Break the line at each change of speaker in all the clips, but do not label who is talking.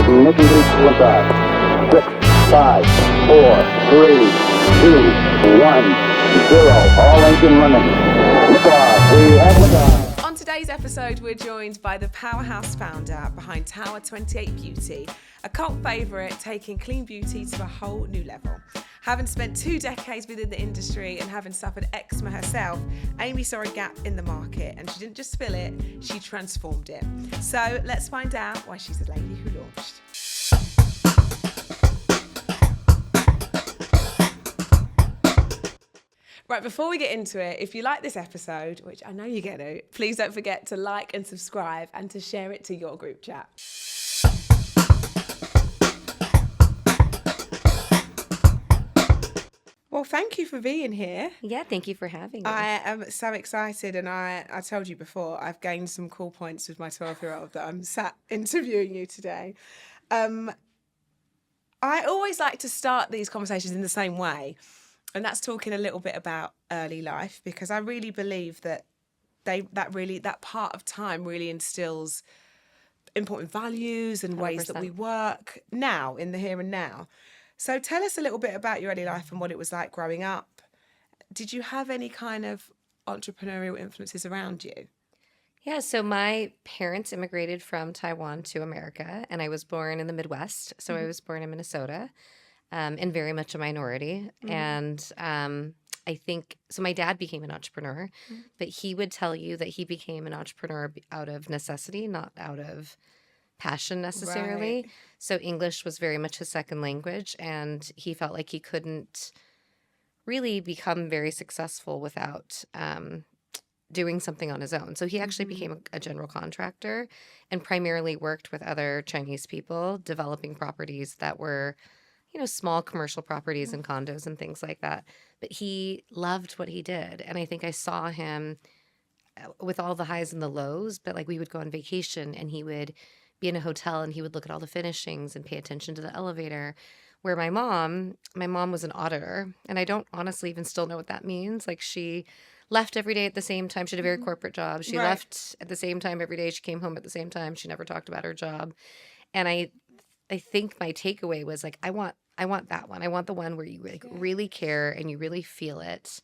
Ignition liftoff. 6, 5, 4, 3, 2, 1, 0. All engine running. Liftoff. We have liftoff.
On today's episode, we're joined by the powerhouse founder behind Tower 28 Beauty, a cult favourite taking clean beauty to a whole new level. Having spent 2 decades within the industry and having suffered eczema herself, Amy saw a gap in the market and she didn't just fill it, she transformed it. So let's find out why she's the lady who launched. Right, before we get into it, if you like this episode, which I know you're going to, please don't forget to like and subscribe and to share it to your group chat. Well, thank you for being here.
Yeah, thank you for having me.
I am so excited, and I told you before, I've gained some cool points with my 12-year-old that I'm sat interviewing you today. I always like to start these conversations in the same way, and that's talking a little bit about early life, because I really believe that that part of time really instills important values and
100%.
ways that we work now, in the here and now. So tell us a little bit about your early life and what it was like growing up. Did you have any kind of entrepreneurial influences around you?
Yeah, so my parents immigrated from Taiwan to America, and I was born in the Midwest. So I was born in Minnesota, and very much a minority. And I think, so my dad became an entrepreneur, but he would tell you that he became an entrepreneur out of necessity, not out of passion necessarily.
Right.
So English was very much his second language, and he felt like he couldn't really become very successful without doing something on his own. So he actually became a general contractor and primarily worked with other Chinese people developing properties that were, small commercial properties and condos and things like that. But he loved what he did. And I think I saw him with all the highs and the lows, but like we would go on vacation and he would be in a hotel and he would look at all the finishings and pay attention to the elevator. Where my mom was an auditor, and I don't honestly even still know what that means. Like, she left every day at the same time. She had a very corporate job. She left at the same time every day. She came home at the same time. She never talked about her job. And I think my takeaway was like, I want that one. I want the one where you really care and you really feel it.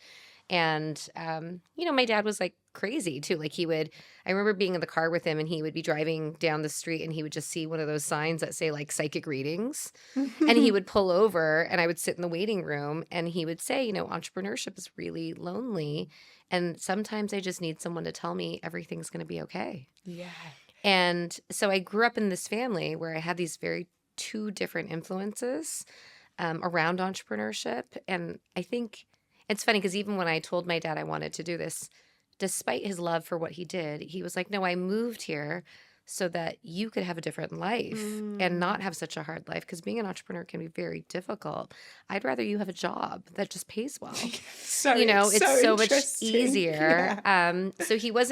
And, my dad was like crazy too. Like I remember being in the car with him and he would be driving down the street and he would just see one of those signs that say like psychic readings. And he would pull over and I would sit in the waiting room and he would say, entrepreneurship is really lonely. And sometimes I just need someone to tell me everything's going to be okay.
Yeah.
And so I grew up in this family where I had these two different influences around entrepreneurship. And I think it's funny because even when I told my dad I wanted to do this, despite his love for what he did, he was like, no, I moved here so that you could have a different life and not have such a hard life, because being an entrepreneur can be very difficult. I'd rather you have a job that just pays well. It's so much easier.
Yeah.
So he was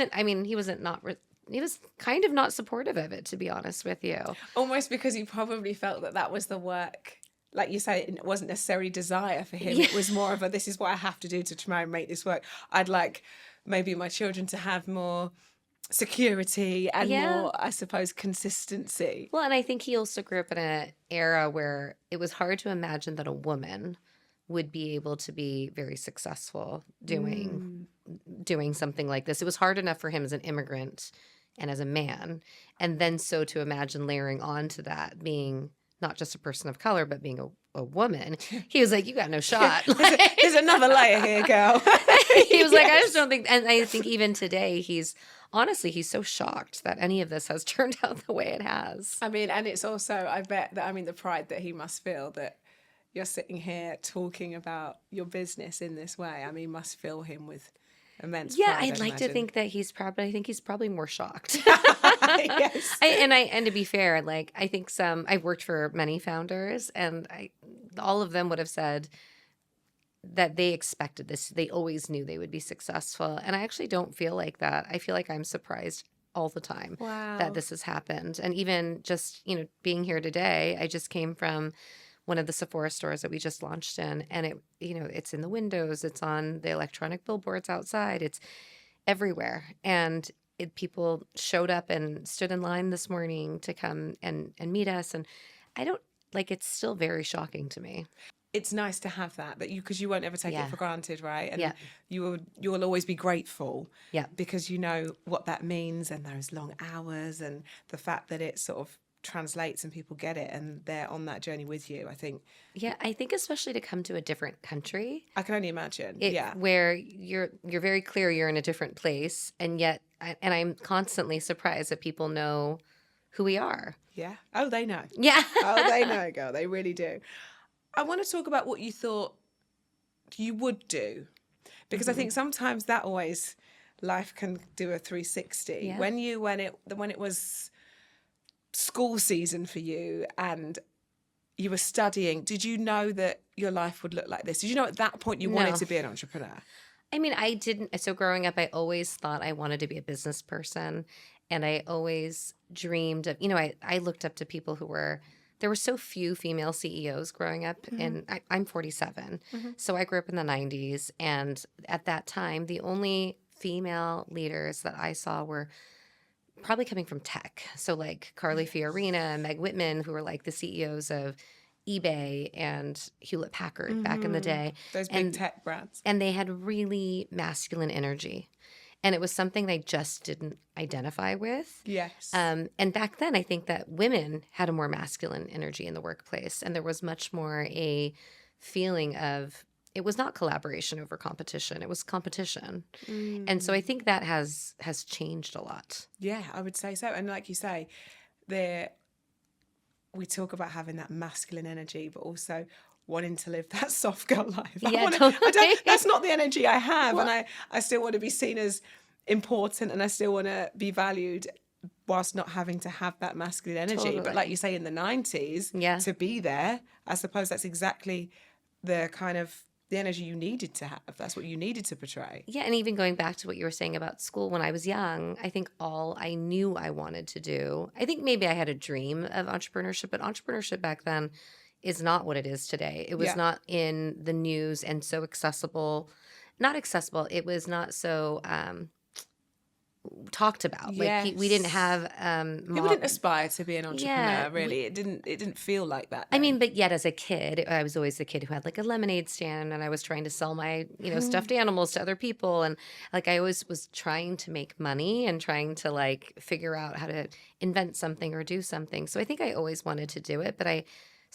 kind of not supportive of it, to be honest with you.
Almost because he probably felt that was the work. Like you say, it wasn't necessarily desire for him. Yeah. It was more of this is what I have to do to try and make this work. I'd like maybe my children to have more security and more, I suppose, consistency.
Well, and I think he also grew up in an era where it was hard to imagine that a woman would be able to be very successful doing something like this. It was hard enough for him as an immigrant and as a man. And then so to imagine layering onto that being not just a person of color, but being a woman, he was like, you got no shot.
There's another layer here, girl.
He was like, I just don't think, and I think even today, he's so shocked that any of this has turned out the way it has.
I mean, and it's also, I bet that, the pride that he must feel that you're sitting here talking about your business in this way, must fill him with immense pride.
Yeah, I'd like to think that he's probably more shocked.
Yes.
And to be fair, like I think I've worked for many founders, and all of them would have said that they expected this. They always knew they would be successful, and I actually don't feel like that. I feel like I'm surprised all the time that this has happened. And even just being here today, I just came from one of the Sephora stores that we just launched in, and it's in the windows, it's on the electronic billboards outside, it's everywhere, and people showed up and stood in line this morning to come and meet us. And I don't like, it's still very shocking to me.
It's nice to have that you, because you won't ever take
Yeah.
it for granted, right? And
Yeah.
you'll always be grateful,
Yeah.
because you know what that means, and those long hours, and the fact that it sort of translates and people get it and they're on that journey with you. I think
Yeah, I think especially to come to a different country,
I can only imagine.
where you're very clear you're in a different place, and yet, and I'm constantly surprised that people know who we are.
Yeah. Oh, they know.
Yeah.
Oh, they know, girl. They really do. I want to talk about what you thought you would do, because I think sometimes that always life can do a 360.
Yeah.
When it was school season for you and you were studying, did you know that your life would look like this? Did you know at that point you wanted
No.
to be an entrepreneur?
I mean, I didn't. So growing up, I always thought I wanted to be a business person. And I always dreamed of, I looked up to people there were so few female CEOs growing up. And I'm 47. So I grew up in the 90s. And at that time, the only female leaders that I saw were probably coming from tech. So like Carly Fiorina and Meg Whitman, who were like the CEOs of eBay and Hewlett Packard back in the day.
Those big tech brands.
And they had really masculine energy. And it was something I just didn't identify with.
Yes.
And back then, I think that women had a more masculine energy in the workplace. And there was much more a feeling of, it was not collaboration over competition. It was competition. And so I think that has changed a lot.
Yeah, I would say so. And like you say, we talk about having that masculine energy, but also wanting to live that soft girl life.
Yeah, totally.
That's not the energy I have. Well, and I still want to be seen as important, and I still want to be valued whilst not having to have that masculine energy.
Totally.
But like you say, in the 90s, to be there, I suppose that's exactly the kind of the energy you needed to have. That's what you needed to portray.
Yeah, and even going back to what you were saying about school, when I was young, I think all I knew I wanted to do, I think maybe I had a dream of entrepreneurship, but entrepreneurship back then is not what it is today. It was not in the news and so accessible. Not accessible. It was not so talked about.
Yes.
Like we didn't have
People didn't aspire to be an entrepreneur, really. It didn't feel like that then.
I mean, but yet as a kid, I was always the kid who had like a lemonade stand, and I was trying to sell my, stuffed animals to other people. And like I always was trying to make money and trying to like figure out how to invent something or do something. So I think I always wanted to do it, but I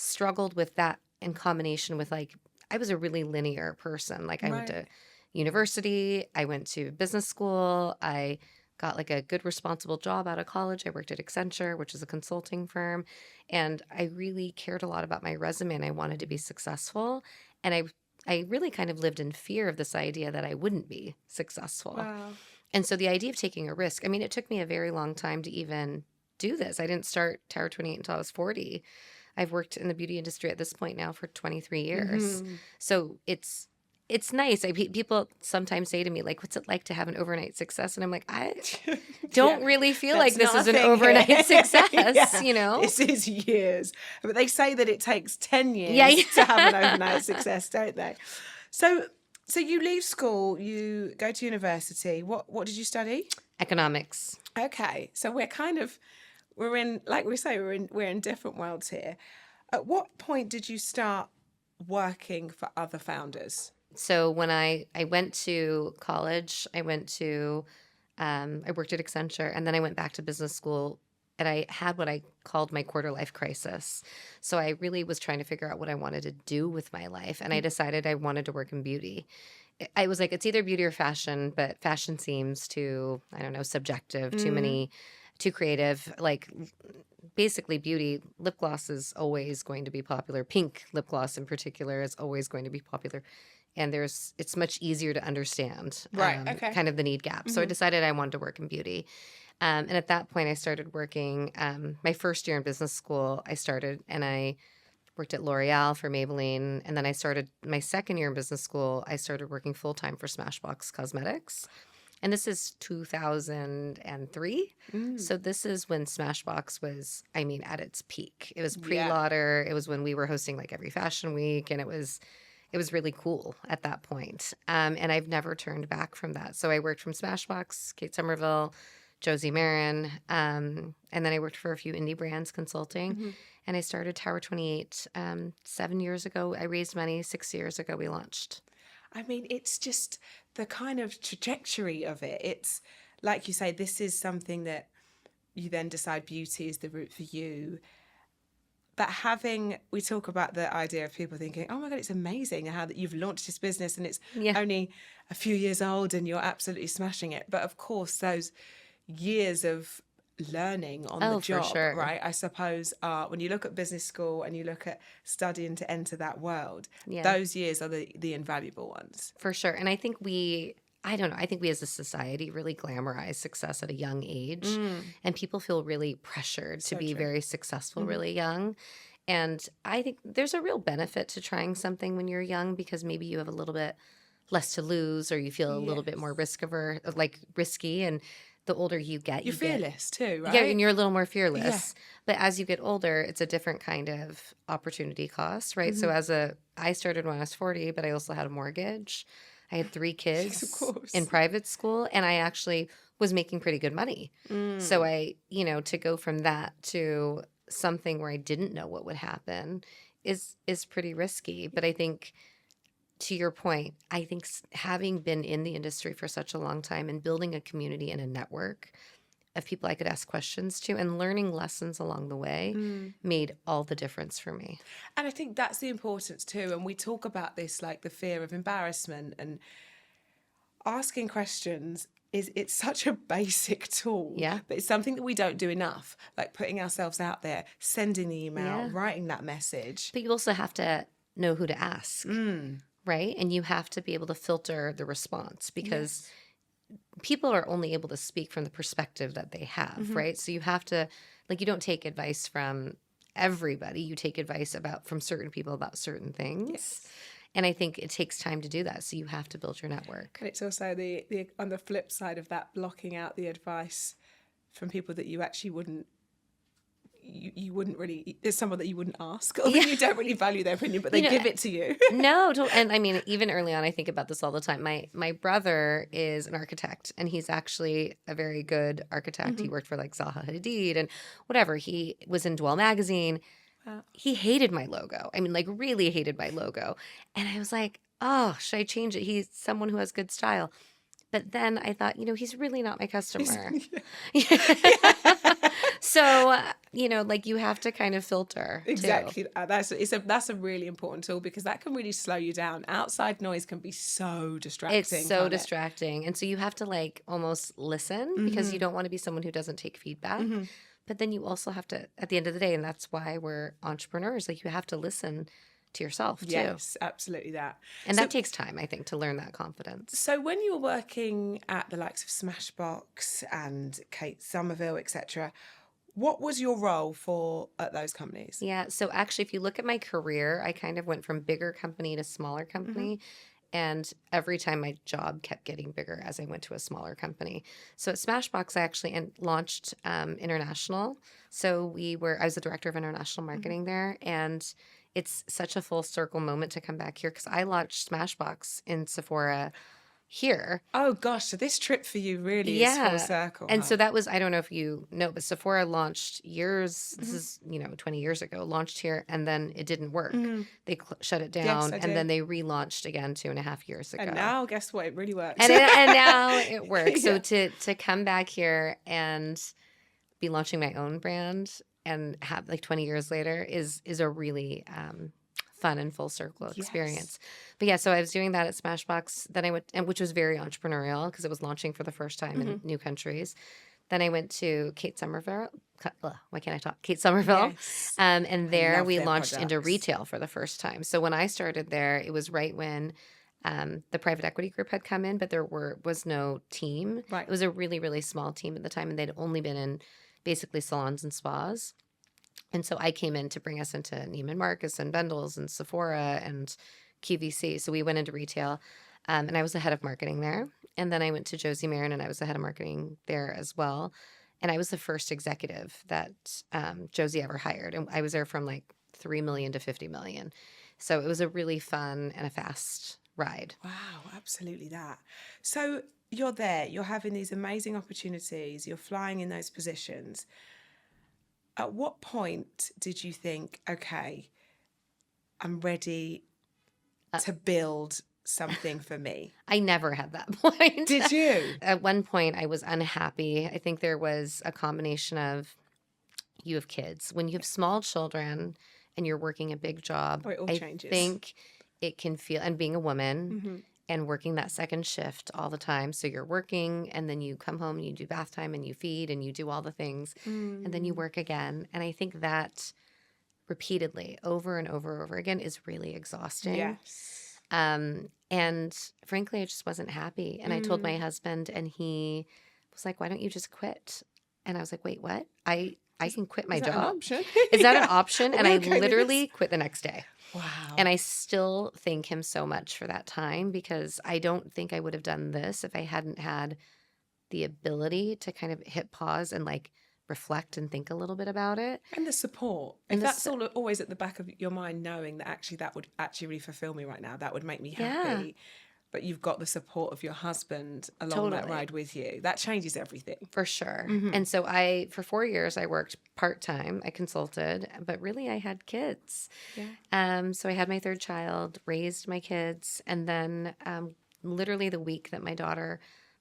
struggled with that in combination with like, I was a really linear person. Like I went to university, I went to business school, I got like a good responsible job out of college. I worked at Accenture, which is a consulting firm. And I really cared a lot about my resume, and I wanted to be successful. And I really kind of lived in fear of this idea that I wouldn't be successful.
Wow.
And so the idea of taking a risk, I mean, it took me a very long time to even do this. I didn't start Tower 28 until I was 40. I've worked in the beauty industry at this point now for 23 years. So it's nice. People sometimes say to me, like, what's it like to have an overnight success? And I'm like, I don't really feel like this is an overnight success,
This is years. But they say that it takes 10 years to have an overnight success, don't they? So you leave school, you go to university. What did you study?
Economics.
Okay. So we're in, like we say, we're in different worlds here. At what point did you start working for other founders?
So when I went to college, I worked at Accenture, and then I went back to business school, and I had what I called my quarter life crisis. So I really was trying to figure out what I wanted to do with my life, and I decided I wanted to work in beauty. I was like, it's either beauty or fashion, but fashion seems too, I don't know, subjective, too creative. Like basically beauty, lip gloss is always going to be popular. Pink lip gloss in particular is always going to be popular. And it's much easier to understand kind of the need gap. So I decided I wanted to work in beauty. And at that point, I started working. My first year in business school, I worked at L'Oreal for Maybelline. And then I started my second year in business school, I started working full-time for Smashbox Cosmetics. And this is 2003. So this is when Smashbox was, at its peak. It was pre-Lauder. It was when we were hosting like every fashion week. And it was really cool at that point. And I've never turned back from that. So I worked from Smashbox, Kate Somerville, Josie Marin. And then I worked for a few indie brands consulting. And I started Tower 28 7 years ago. I raised money. 6 years ago, we launched.
I mean, it's just the kind of trajectory of it. It's like you say, this is something that you then decide beauty is the route for you. But we talk about the idea of people thinking, oh my God, it's amazing how that you've launched this business and it's only a few years old and you're absolutely smashing it. But of course, those years of learning on the job,
for sure.
right? I suppose when you look at business school and you look at studying to enter that world, those years are the invaluable ones.
For sure. And I think I don't know, I think we as a society really glamorize success at a young age. And people feel really pressured to be very successful really young. And I think there's a real benefit to trying something when you're young because maybe you have a little bit less to lose or you feel a little bit more risky. And the older you get,
you're fearless too, right?
Yeah, and you're a little more fearless. Yeah. But as you get older, it's a different kind of opportunity cost, right? So I started when I was 40, but I also had a mortgage. I had 3 kids in private school, and I actually was making pretty good money. So to go from that to something where I didn't know what would happen is pretty risky. But I think, to your point, I think having been in the industry for such a long time and building a community and a network of people I could ask questions to and learning lessons along the way made all the difference for me.
And I think that's the importance too. And we talk about this, like the fear of embarrassment and asking questions. It's such a basic tool, but it's something that we don't do enough, like putting ourselves out there, sending the email, writing that message.
But you also have to know who to ask, right? And you have to be able to filter the response because people are only able to speak from the perspective that they have, right? So you have to, you don't take advice from everybody. You take advice from certain people about certain things. Yes. And I think it takes time to do that. So you have to build your network.
And it's also the on the flip side of that, blocking out the advice from people that you actually wouldn't really, there's someone that you wouldn't ask or you don't really value their opinion, but they give it to you.
No, and I mean, even early on, I think about this all the time. My brother is an architect, and he's actually a very good architect. He worked for Zaha Hadid and whatever. He was in Dwell magazine. Wow. He hated my logo. I mean, really hated my logo. And I was like, oh, should I change it? He's someone who has good style. But then I thought, he's really not my customer. So, you have to kind of filter.
Exactly. That's a really important tool because that can really slow you down. Outside noise can be so distracting.
It's so distracting. And so you have to almost listen because you don't want to be someone who doesn't take feedback. But then you also have to, at the end of the day, and that's why we're entrepreneurs, you have to listen to yourself too.
Yes, absolutely that.
And that takes time, I think, to learn that confidence.
So when you were working at the likes of Smashbox and Kate Somerville, etc., what was your role at those companies?
Yeah, so actually, if you look at my career, I kind of went from bigger company to smaller company. And every time my job kept getting bigger as I went to a smaller company. So at Smashbox, I actually launched international. So I was the director of international marketing there. And it's such a full circle moment to come back here because I launched Smashbox in Sephora here.
Oh gosh, so this trip for you really is full circle.
And so that was, I don't know if you know, but Sephora launched this is 20 years ago, launched here, and then it didn't work. They shut it down, and then they relaunched again 2.5 years ago.
And now, guess what? It really works.
And now it works. So to come back here and be launching my own brand and have 20 years later is a really fun and full circle experience. But yeah, so I was doing that at Smashbox. Then I went, which was very entrepreneurial because it was launching for the first time in new countries. Then I went to Kate Somerville. Why can't I talk? Kate Somerville.
Yes.
And there we launched
products.
into retail for the first time. So when I started there, it was right when the private equity group had come in, but there was no team.
Right.
It was a really, really small team at the time, and they'd only been in basically salons and spas. And so I came in to bring us into Neiman Marcus and Bendel's and Sephora and QVC. So we went into retail, and I was the head of marketing there. And then I went to Josie Marin, and I was the head of marketing there as well. And I was the first executive that Josie ever hired. And I was there from 3 million to 50 million. So it was a really fun and a fast ride.
Wow, absolutely that. So you're there, you're having these amazing opportunities, you're flying in those positions. At what point did you think, okay, I'm ready to build something for me?
I never had that point.
Did you?
At one point, I was unhappy. I think there was a combination of you have kids. When you have small children and you're working a big job,
Oh, it all
I
changes.
think it can feel, and being a woman
Mm-hmm.
and working that second shift all the time. So you're working and then you come home and you do bath time and you feed and you do all the things and then you work again. And I think that repeatedly over and over and over again is really exhausting.
Yes.
And frankly, I just wasn't happy. And I told my husband and he was like, why don't you just quit? And I was like, wait, what? I can quit my
Is that an
job.
option?
Is that
Yeah.
an option? And
We're
I
okay with
literally
this.
quit the next day.
Wow.
And I still thank him so much for that time because I don't think I would have done this if I hadn't had the ability to kind of hit pause and like reflect and think a little bit about it.
And the support.
And
If
the
that's always at the back of your mind, knowing that actually that would actually really fulfill me right now, that would make me happy. But you've got the support of your husband along that
Totally.
ride with you. That changes everything.
For sure.
Mm-hmm.
And so for 4 years, I worked part-time. I consulted, but really I had kids.
Yeah.
So I had my third child, raised my kids. And then literally the week that my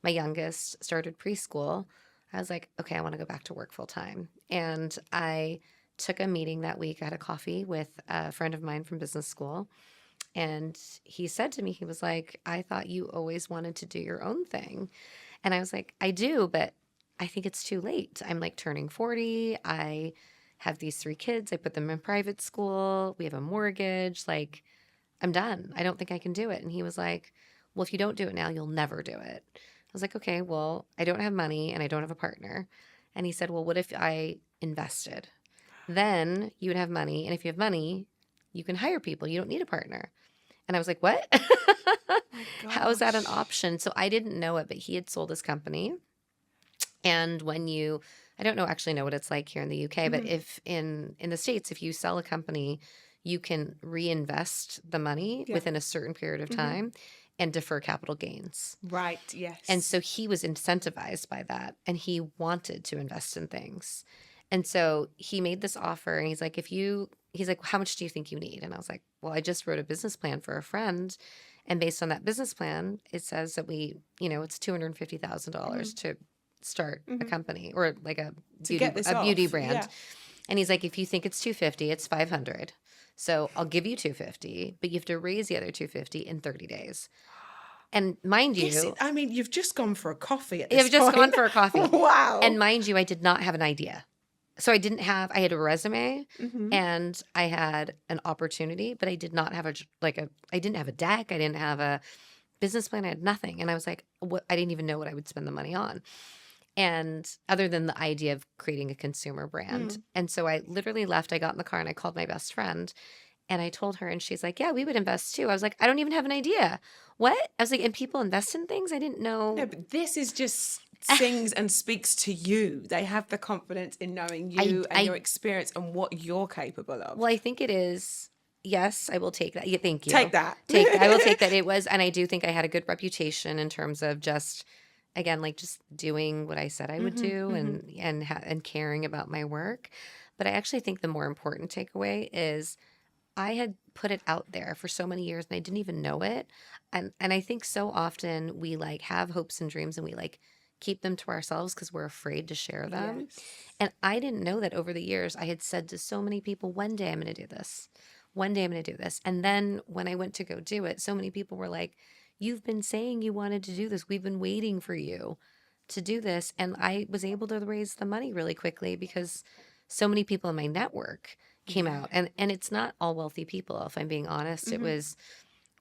youngest, started preschool, I was like, okay, I want to go back to work full time. And I took a meeting that week. I had a coffee with a friend of mine from business school. And he said to me, he was like, I thought you always wanted to do your own thing. And I was like, I do, but I think it's too late. I'm like turning 40. I have these 3 kids. I put them in private school. We have a mortgage. Like, I'm done. I don't think I can do it. And he was like, well, if you don't do it now, you'll never do it. I was like, okay, well, I don't have money and I don't have a partner. And he said, well, what if I invested? Then you would have money. And if you have money, you can hire people. You don't need a partner. And I was like, what? How is that an option? So I didn't know it, but he had sold his company. And I don't actually know what it's like here in the UK, but if in the States, if you sell a company, you can reinvest the money within a certain period of time and defer capital gains.
Right, yes.
And so he was incentivized by that and he wanted to invest in things. And so he made this offer and he's like, how much do you think you need? And I was like, well, I just wrote a business plan for a friend. And based on that business plan, it says that it's $250,000 to start a company or like a beauty brand.
Yeah.
And he's like, if you think it's $250, it's $500. So I'll give you $250, but you have to raise the other $250 in 30 days. And mind you,
you've just gone for a coffee at this
I've just
point.
gone for a coffee.
Wow.
And mind you, I did not have an idea. So I had a resume and I had an opportunity, but I did not have I didn't have a deck. I didn't have a business plan. I had nothing. And I was like, I didn't even know what I would spend the money on. And other than the idea of creating a consumer brand. And so I literally left, I got in the car and I called my best friend and I told her and she's like, yeah, we would invest too. I was like, I don't even have an idea. What? I was like, and people invest in things? I didn't know.
No, but this is just sings and speaks to you. They have the confidence in knowing you and your experience and what you're capable of.
Well, I think it is. Yes, I will take that. Yeah, thank you.
Take that.
I will take that. It was, and I do think I had a good reputation in terms of just, again, like just doing what I said I would do and caring about my work. But I actually think the more important takeaway is I had put it out there for so many years and I didn't even know it. And I think so often we like have hopes and dreams and we like keep them to ourselves because we're afraid to share them.
Yes.
And I didn't know that over the years I had said to so many people, one day I'm going to do this. One day I'm going to do this. And then when I went to go do it, so many people were like, you've been saying you wanted to do this. We've been waiting for you to do this. And I was able to raise the money really quickly because so many people in my network came out. And it's not all wealthy people, if I'm being honest. It was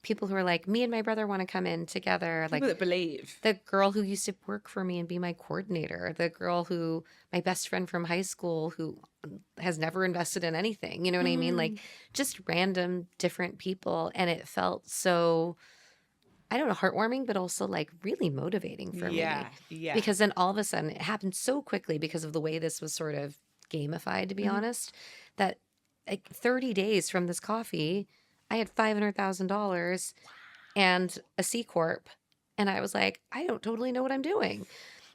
people who are like, me and my brother want to come in together.
People
like
that believe.
the girl who used to work for me and be my coordinator, the girl who, my best friend from high school who has never invested in anything. You know what I mean? Like just random different people. And it felt so, I don't know, heartwarming, but also like really motivating for me.
Yeah.
Because then all of a sudden it happened so quickly because of the way this was sort of gamified, to be honest, that like 30 days from this coffee, I had $500,000 and a C Corp And I was like, I don't totally know what I'm doing.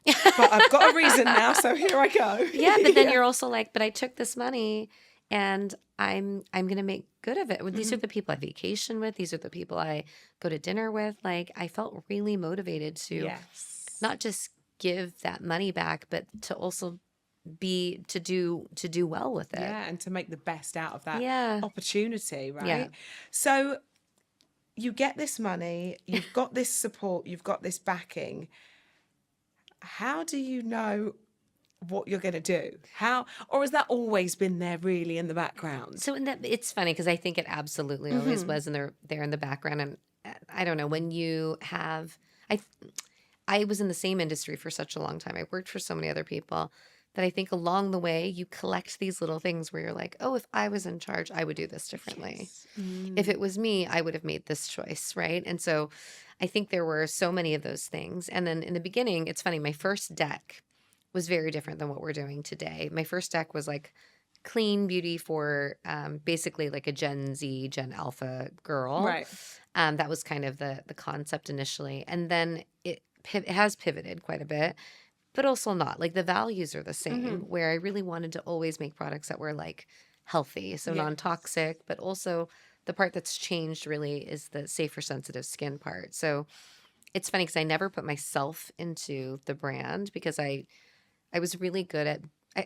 But I've got a reason now, so here I go.
Yeah, but then you're also like, but I took this money and I'm gonna make good of it. These are the people I vacation with. These are the people I go to dinner with. Like, I felt really motivated to
Yes.
not just give that money back, but to also to do well with it.
Yeah, and to make the best out of that
Yeah.
opportunity, right?
Yeah.
So you get this money, you've got this support, you've got this backing. How do you know what you're going to do? Or has that always been there really in the background?
So it's funny because I think it absolutely always was there in the background. And I don't know, when you have, I was in the same industry for such a long time. I worked for so many other people that I think along the way you collect these little things where you're like, oh, if I was in charge, I would do this differently. If it was me, I would have made this choice, right? And so I think there were so many of those things. And then in the beginning, it's funny, my first deck was very different than what we're doing today. My first deck was like clean beauty for basically like a Gen Z, Gen Alpha girl.
Right.
That was kind of the concept initially. And then it has pivoted quite a bit, but also not. Like the values are the same, where I really wanted to always make products that were like healthy, so non-toxic, but also the part that's changed really is the safe for sensitive skin part. So it's funny because I never put myself into the brand because I was really good at,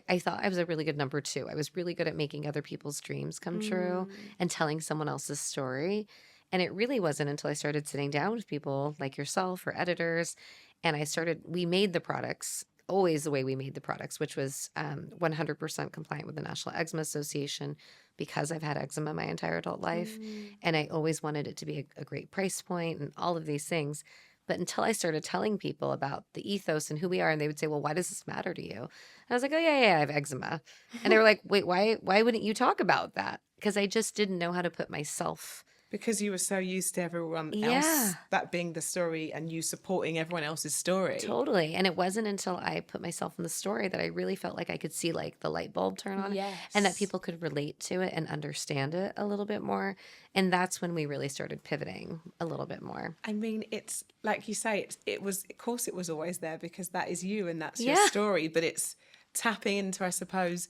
I thought I was a really good number two. I was really good at making other people's dreams come true and telling someone else's story. And it really wasn't until I started sitting down with people like yourself or editors, and we made the products always the way we made the products, which was 100% compliant with the National Eczema Association, because I've had eczema my entire adult life. And I always wanted it to be a great price point and all of these things. But until I started telling people about the ethos and who we are, and they would say, well, why does this matter to you? And I was like, oh, yeah, I have eczema. And they were like, wait, why wouldn't you talk about that? Because I just didn't know how to put myself.
Because you were so used to everyone else, that being the story and you supporting everyone else's story.
Totally. And it wasn't until I put myself in the story that I really felt like I could see like the light bulb turn on and that people could relate to it and understand it a little bit more. And that's when we really started pivoting a little bit more.
I mean, it's like you say, it was, of course it was always there because that is you and that's your story, but it's tapping into, I suppose,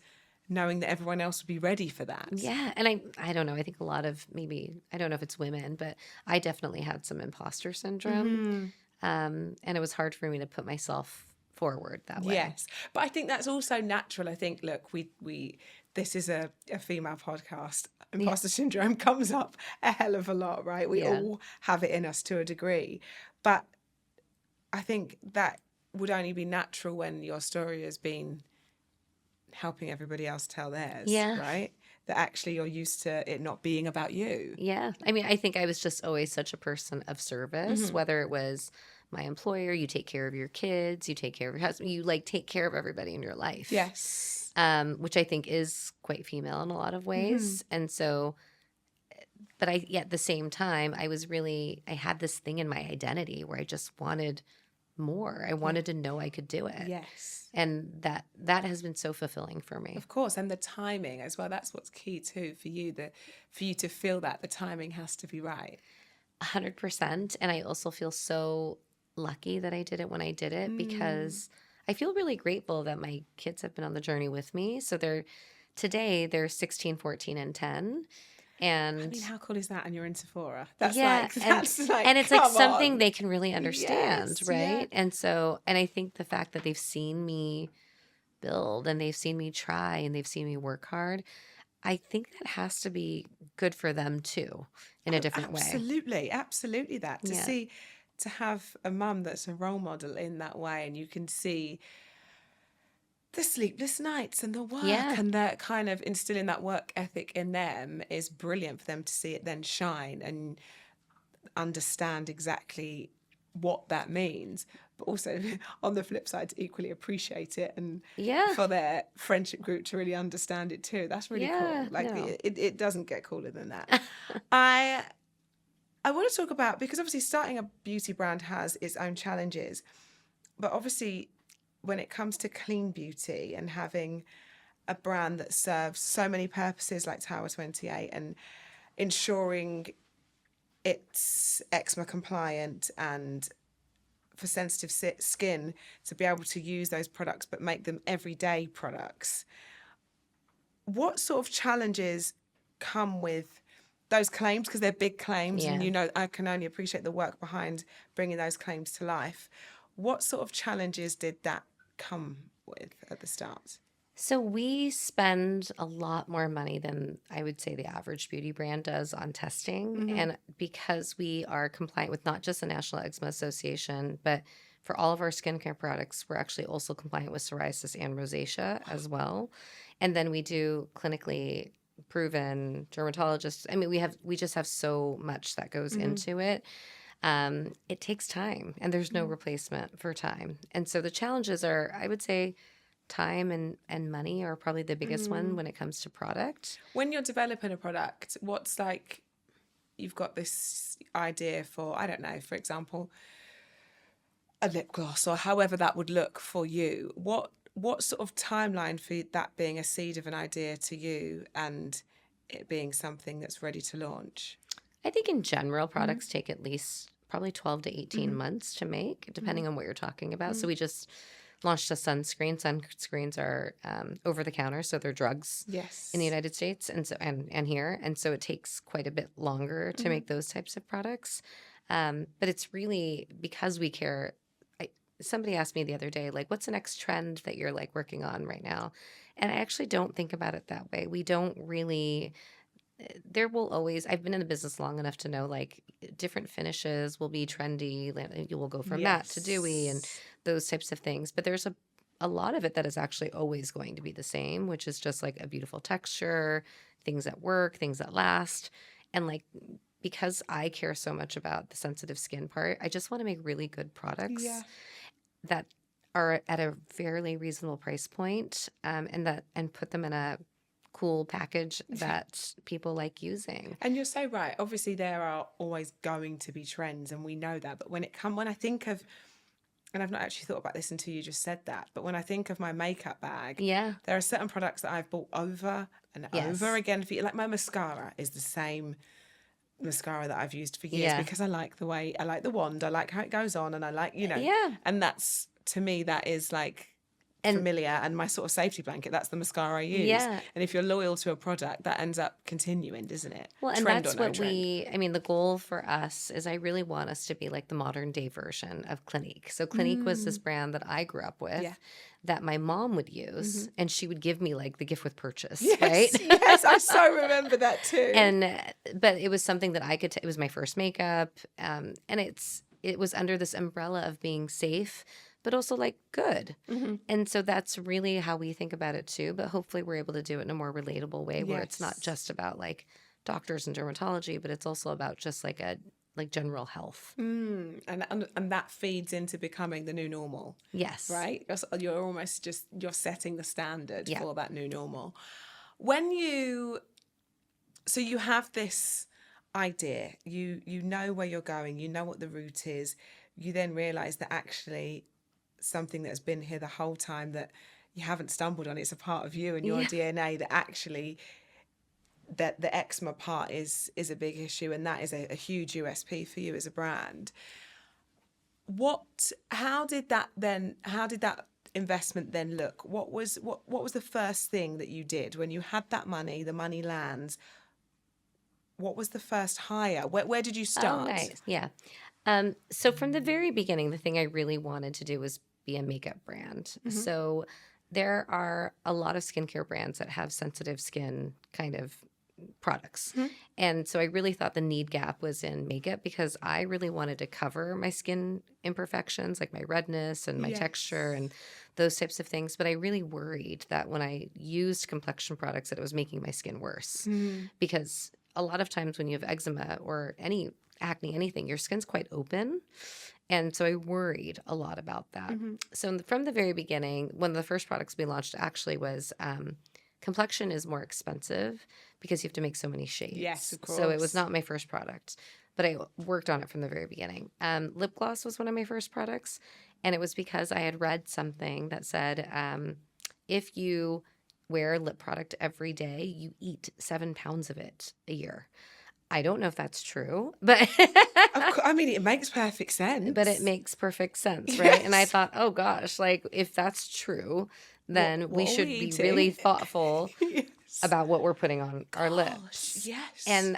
knowing that everyone else would be ready for that.
Yeah. And I don't know, I think a lot of I don't know if it's women, but I definitely had some imposter syndrome. And it was hard for me to put myself forward that way.
Yes. But I think that's also natural. I think, look, this is a female podcast. Imposter syndrome comes up a hell of a lot, right? We all have it in us to a degree. But I think that would only be natural when your story has been helping everybody else tell theirs, right? That actually you're used to it not being about you.
Yeah. I mean, I think I was just always such a person of service, whether it was my employer, you take care of your kids, you take care of your husband, you like take care of everybody in your life.
Yes.
Which I think is quite female in a lot of ways. And so, but at the same time, I had this thing in my identity where I just wanted more. I wanted to know I could do it.
Yes.
And that has been so fulfilling for me.
Of course. And the timing as well. That's what's key too for you, for you to feel that the timing has to be right.
100%. And I also feel so lucky that I did it when I did it because I feel really grateful that my kids have been on the journey with me. So today they're 16, 14, and 10. And
I mean, how cool is that? And you're in Sephora. That's
and it's like something they can really understand, right? And so, and I think the fact that they've seen me build and they've seen me try and they've seen me work hard, I think that has to be good for them too, in a different way.
Absolutely that. To have a mum that's a role model in that way, and you can see the sleepless nights and the work and that kind of instilling that work ethic in them is brilliant for them to see it then shine and understand exactly what that means, but also on the flip side to equally appreciate it and for their friendship group to really understand it too. That's really cool. Like it doesn't get cooler than that. I want to talk about, because obviously starting a beauty brand has its own challenges, but obviously when it comes to clean beauty and having a brand that serves so many purposes like Tower 28 and ensuring it's eczema compliant and for sensitive skin to be able to use those products but make them everyday products. What sort of challenges come with those claims? Because they're big claims,
Yeah.
and you know, I can only appreciate the work behind bringing those claims to life. What sort of challenges did that come with at the start?
So we spend a lot more money than I would say the average beauty brand does on testing. And because we are compliant with not just the National Eczema Association, but for all of our skincare products, we're actually also compliant with psoriasis and rosacea as well. And then we do clinically proven dermatologists. I mean, we just have so much that goes into it. It takes time, and there's no replacement for time. And so the challenges are, I would say, time and money are probably the biggest one when it comes to product.
When you're developing a product, what's like, you've got this idea for, I don't know, for example, a lip gloss or however that would look for you. What sort of timeline for that being a seed of an idea to you and it being something that's ready to launch?
I think in general, products take at least probably 12 to 18 months to make, depending on what you're talking about. So we just launched a sunscreen. Sunscreens are over the counter, so they're drugs in the United States and so and here, and so it takes quite a bit longer to make those types of products. But it's really because we care. Somebody asked me the other day, like, what's the next trend that you're like working on right now? And I actually don't think about it that way. We don't really. There will always, I've been in the business long enough to know like different finishes will be trendy. Like, you will go from matte to dewy and those types of things. But there's a lot of it that is actually always going to be the same, which is just like a beautiful texture, things that work, things that last. And like, because I care so much about the sensitive skin part, I just want to make really good products that are at a fairly reasonable price point, and put them in a cool package that people like using.
And you're so right. Obviously, there are always going to be trends, and we know that. But when I think of, and I've not actually thought about this until you just said that, but when I think of my makeup bag, there are certain products that I've bought over and over again. Like my mascara is the same mascara that I've used for years because I like the wand, I like how it goes on, and I like, and that's, to me, that is like familiar and my sort of safety blanket. That's the mascara I use. And if you're loyal to a product, that ends up continuing, doesn't it?
Well, and that's what the goal for us is I really want us to be like the modern day version of Clinique. So Clinique was this brand that I grew up with that my mom would use, and she would give me like the gift with purchase, right?
Yes, I so remember that too.
But it was something that I could, it was my first makeup, and it was under this umbrella of being safe, but also like good. And so that's really how we think about it too. But hopefully we're able to do it in a more relatable way where it's not just about like doctors and dermatology, but it's also about just like general health.
And that feeds into becoming the new normal.
Yes.
Right? You're almost you're setting the standard for that new normal. So you have this idea, you know where you're going, you know what the route is, you then realize that actually something that's been here the whole time that you haven't stumbled on, it's a part of you and your DNA, that actually that the eczema part is a big issue, and that is a huge USP for you as a brand. How did that investment then look? What was the first thing that you did when you had that money, the money lands? What was the first hire? Where did you start?
Oh, nice. Yeah. So from the very beginning, the thing I really wanted to do was be a makeup brand. So there are a lot of skincare brands that have sensitive skin kind of products. And so I really thought the need gap was in makeup because I really wanted to cover my skin imperfections, like my redness and my texture and those types of things. But I really worried that when I used complexion products that it was making my skin worse. Because a lot of times when you have eczema or any acne, anything, your skin's quite open. And so I worried a lot about that. So from the very beginning, one of the first products we launched actually was complexion is more expensive because you have to make so many shades.
Yes, of course.
So it was not my first product, but I worked on it from the very beginning. Lip gloss was one of my first products, and it was because I had read something that said if you wear lip product every day, you eat 7 pounds of it a year. I don't know if that's true, but
I mean, it makes perfect sense.
but it makes perfect sense, right? And I
Yes.
thought, oh gosh, like if that's true, then we
What are
should
we
be really
eating?
thoughtful
Yes.
about what we're putting on our
Gosh,
lips.
yes.
And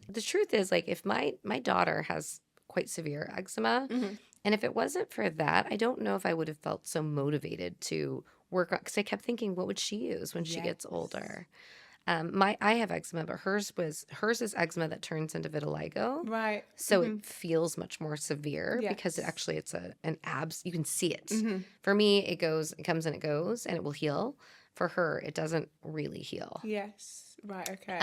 the truth is, like, if my daughter has quite severe eczema,
Mhm.
and if it wasn't for that, I don't know if I would have felt so motivated to work on, because I kept thinking, what would she use when she gets
Yes.
older? I have eczema, but hers is eczema that turns into vitiligo.
Right.
So it feels much more severe because
Yes.
it's an abs. You can see it.
Mhm.
For me, it comes and it goes, and it will heal. For her, it doesn't really heal.
Yes. Right. Okay.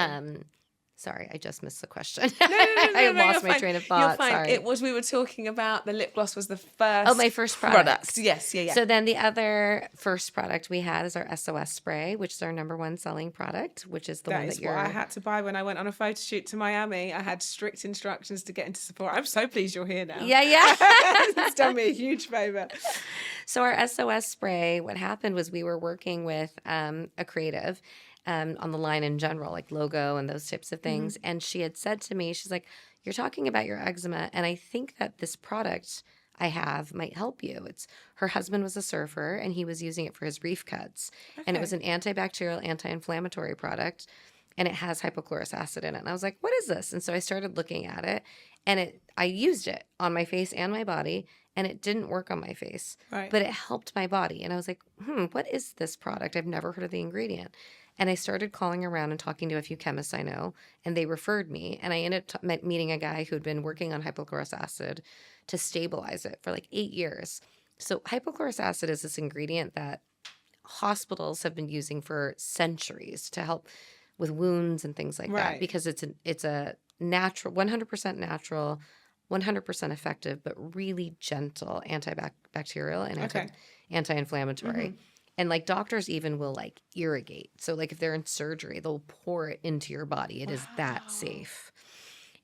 Sorry, I just missed the question.
No, no, no,
I
no, no,
lost
you're
my
fine.
train of
You're
thought.
fine.
Sorry.
It was, we were talking about the lip gloss was the
Oh, my
first
first
product.
product.
Yes. Yeah. Yeah.
So then the other first product we had is our SOS spray, which is our number one selling product, which is the
that
one
is
that you're.
what I had to buy when I went on a photo shoot to Miami. I had strict instructions to get into Sephora. I'm so pleased you're here now.
Yeah.
It's done me a huge favor.
So our SOS spray, what happened was we were working with a creative on the line in general, like logo and those types of things. And she had said to me, she's like, you're talking about your eczema, and I think that this product I have might help you. Her husband was a surfer, and he was using it for his reef cuts. And it was an antibacterial, anti-inflammatory product, and it has hypochlorous acid in it. And I was like, what is this? And so I started looking at it, and I used it on my face and my body, and it didn't work on my face,
Right.
but it helped my body. And I was like, what is this product? I've never heard of the ingredient. And I started calling around and talking to a few chemists I know, and they referred me. And I ended up meeting a guy who had been working on hypochlorous acid to stabilize it for like 8 years. So hypochlorous acid is this ingredient that hospitals have been using for centuries to help with wounds and things like that,
Right.
because it's a natural, 100% natural, 100% effective, but really gentle antibacterial and
Okay.
anti-inflammatory. And like doctors even will like irrigate. So like if they're in surgery, they'll pour it into your body. It is that safe.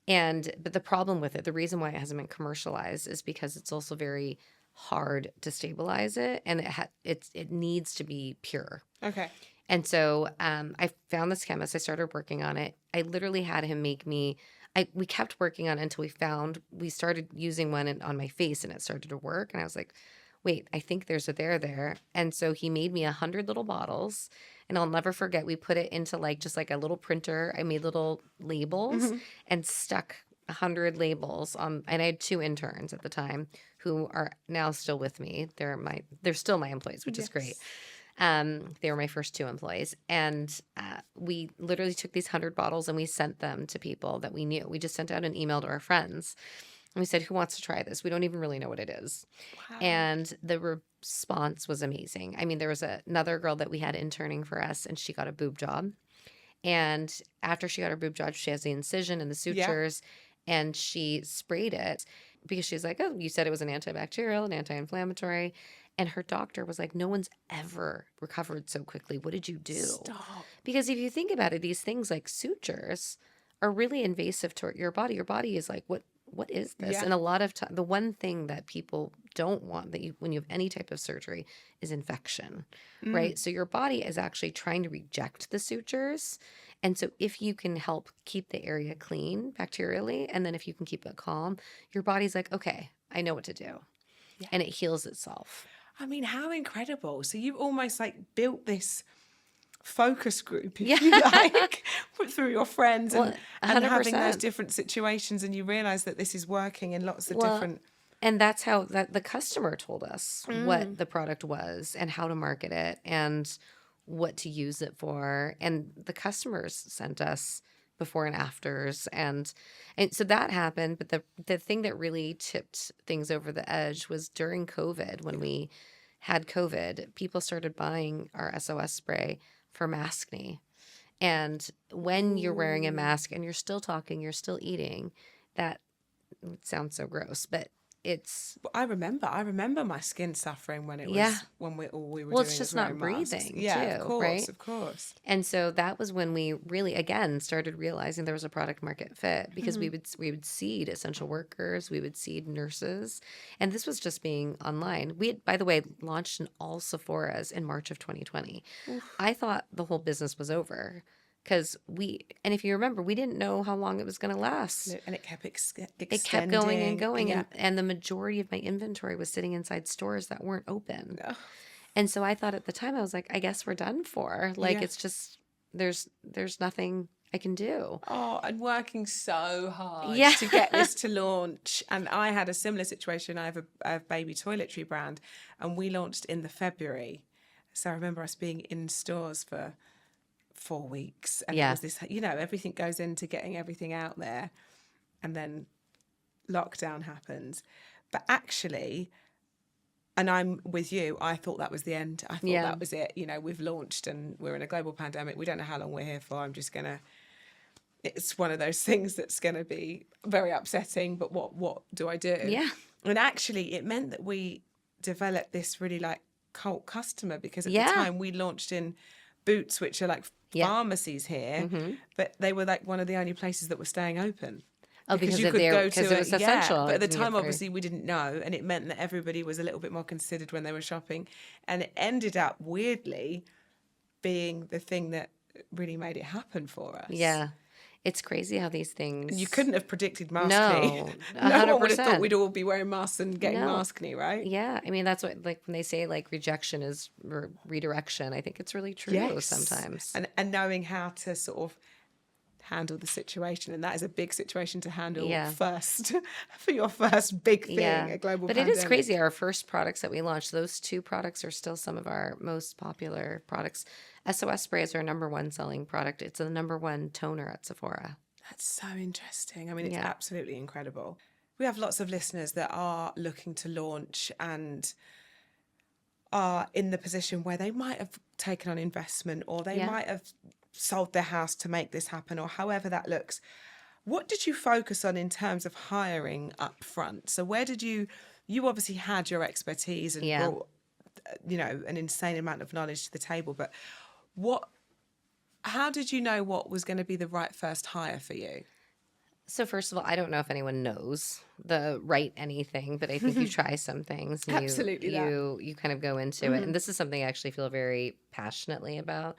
But the problem with it, the reason why it hasn't been commercialized is because it's also very hard to stabilize it, and it needs to be pure.
Okay.
And so I found this chemist. I started working on it. I literally had him make me. We kept working on it until we started using one on my face, and it started to work. And I was like, wait, I think there's a there. And so he made me 100 little bottles, and I'll never forget. We put it into just like a little printer. I made little labels and stuck 100 labels on. And I had 2 interns at the time who are now still with me. They're still my employees, which is great. They were my first 2 employees. And we literally took these 100 bottles and we sent them to people that we knew. We just sent out an email to our friends. And we said, who wants to try this? We don't even really know what it is.
Wow.
And the response was amazing. I mean, there was another girl that we had interning for us, and she got a boob job. And after she got her boob job, she has the incision and the sutures, and she sprayed it because she's like, oh, you said it was an antibacterial and anti-inflammatory. And her doctor was like, no one's ever recovered so quickly. What did you do?
Stop.
Because if you think about it, these things like sutures are really invasive to your body. Your body is like, what is this?
Yeah.
And a lot of time, the one thing that people don't want when you have any type of surgery is infection, right? So your body is actually trying to reject the sutures. And so if you can help keep the area clean bacterially, and then if you can keep it calm, your body's like, okay, I know what to do.
Yeah.
And it heals itself.
I mean, how incredible. So you almost like built this focus group, if
Yeah.
you like, through your friends
Well,
and having those
100%.
different situations, and you realize that this is working in lots of
Well,
different.
And that's how the customer told us what the product was and how to market it and what to use it for. And the customers sent us before and afters. And so that happened. But the thing that really tipped things over the edge was during COVID, when we had COVID, people started buying our SOS spray for maskne. And when you're wearing a mask and you're still talking, you're still eating, that sounds so gross, but it's
I remember my skin suffering when it was
Yeah.
when we were
Well,
doing
it's just
was wearing
not
masks.
breathing,
Yeah,
too,
of course,
right?
of course.
And so that was when we really again started realizing there was a product market fit, because we would seed essential workers, we would seed nurses, and this was just being online. We had, by the way, launched in all Sephoras in March of 2020. I thought the whole business was over. Because and if you remember, we didn't know how long it was going to last.
And it kept extending.
It kept going and going.
Yeah.
And the majority of my inventory was sitting inside stores that weren't open.
No.
And so I thought at the time, I was like, I guess we're done for. Like,
Yeah.
it's just, there's nothing I can do.
Oh, and working so hard
Yeah.
to get this to launch. And I had a similar situation. I have a baby toiletry brand, and we launched in the February. So I remember us being in stores for 4 weeks. And it was this, everything goes into getting everything out there. And then lockdown happens. But actually, and I'm with you, I thought that was the end. I thought that was it. We've launched and we're in a global pandemic. We don't know how long we're here for. I'm just going to, it's one of those things that's going to be very upsetting, but what do I do?
Yeah.
And actually it meant that we developed this really like cult customer, because at the time we launched in Boots, which are like pharmacies here, but they were like one of the only places that were staying open.
Oh, because
you
of
could
their,
go
because
to
it was essential.
but at the
to get
time,
through.
obviously, we didn't know, and it meant that everybody was a little bit more considered when they were shopping, and it ended up weirdly being the thing that really made it happen for us.
Yeah. It's crazy how these things...
You couldn't have predicted maskne.
No, 100%.
No one would have thought we'd all be wearing masks and getting maskne, right?
Yeah. I mean, that's what, like, when they say, like, rejection is redirection, I think it's really true sometimes.
And knowing how to sort of handle the situation, and that is a big situation to handle first for your first big thing, a global pandemic.
It is crazy. Our first products that we launched, those 2 products are still some of our most popular products. SOS Spray is our #1 selling product. It's the #1 toner at Sephora.
That's so interesting. I mean, it's absolutely incredible. We have lots of listeners that are looking to launch and are in the position where they might have taken on investment, or they might have sold their house to make this happen, or however that looks. What did you focus on in terms of hiring up front? So where did you obviously had your expertise and brought, an insane amount of knowledge to the table, but how did you know what was going to be the right first hire for you?
So first of all, I don't know if anyone knows the right anything, but I think you try some things. And
Absolutely
you kind of go into it. And this is something I actually feel very passionately about.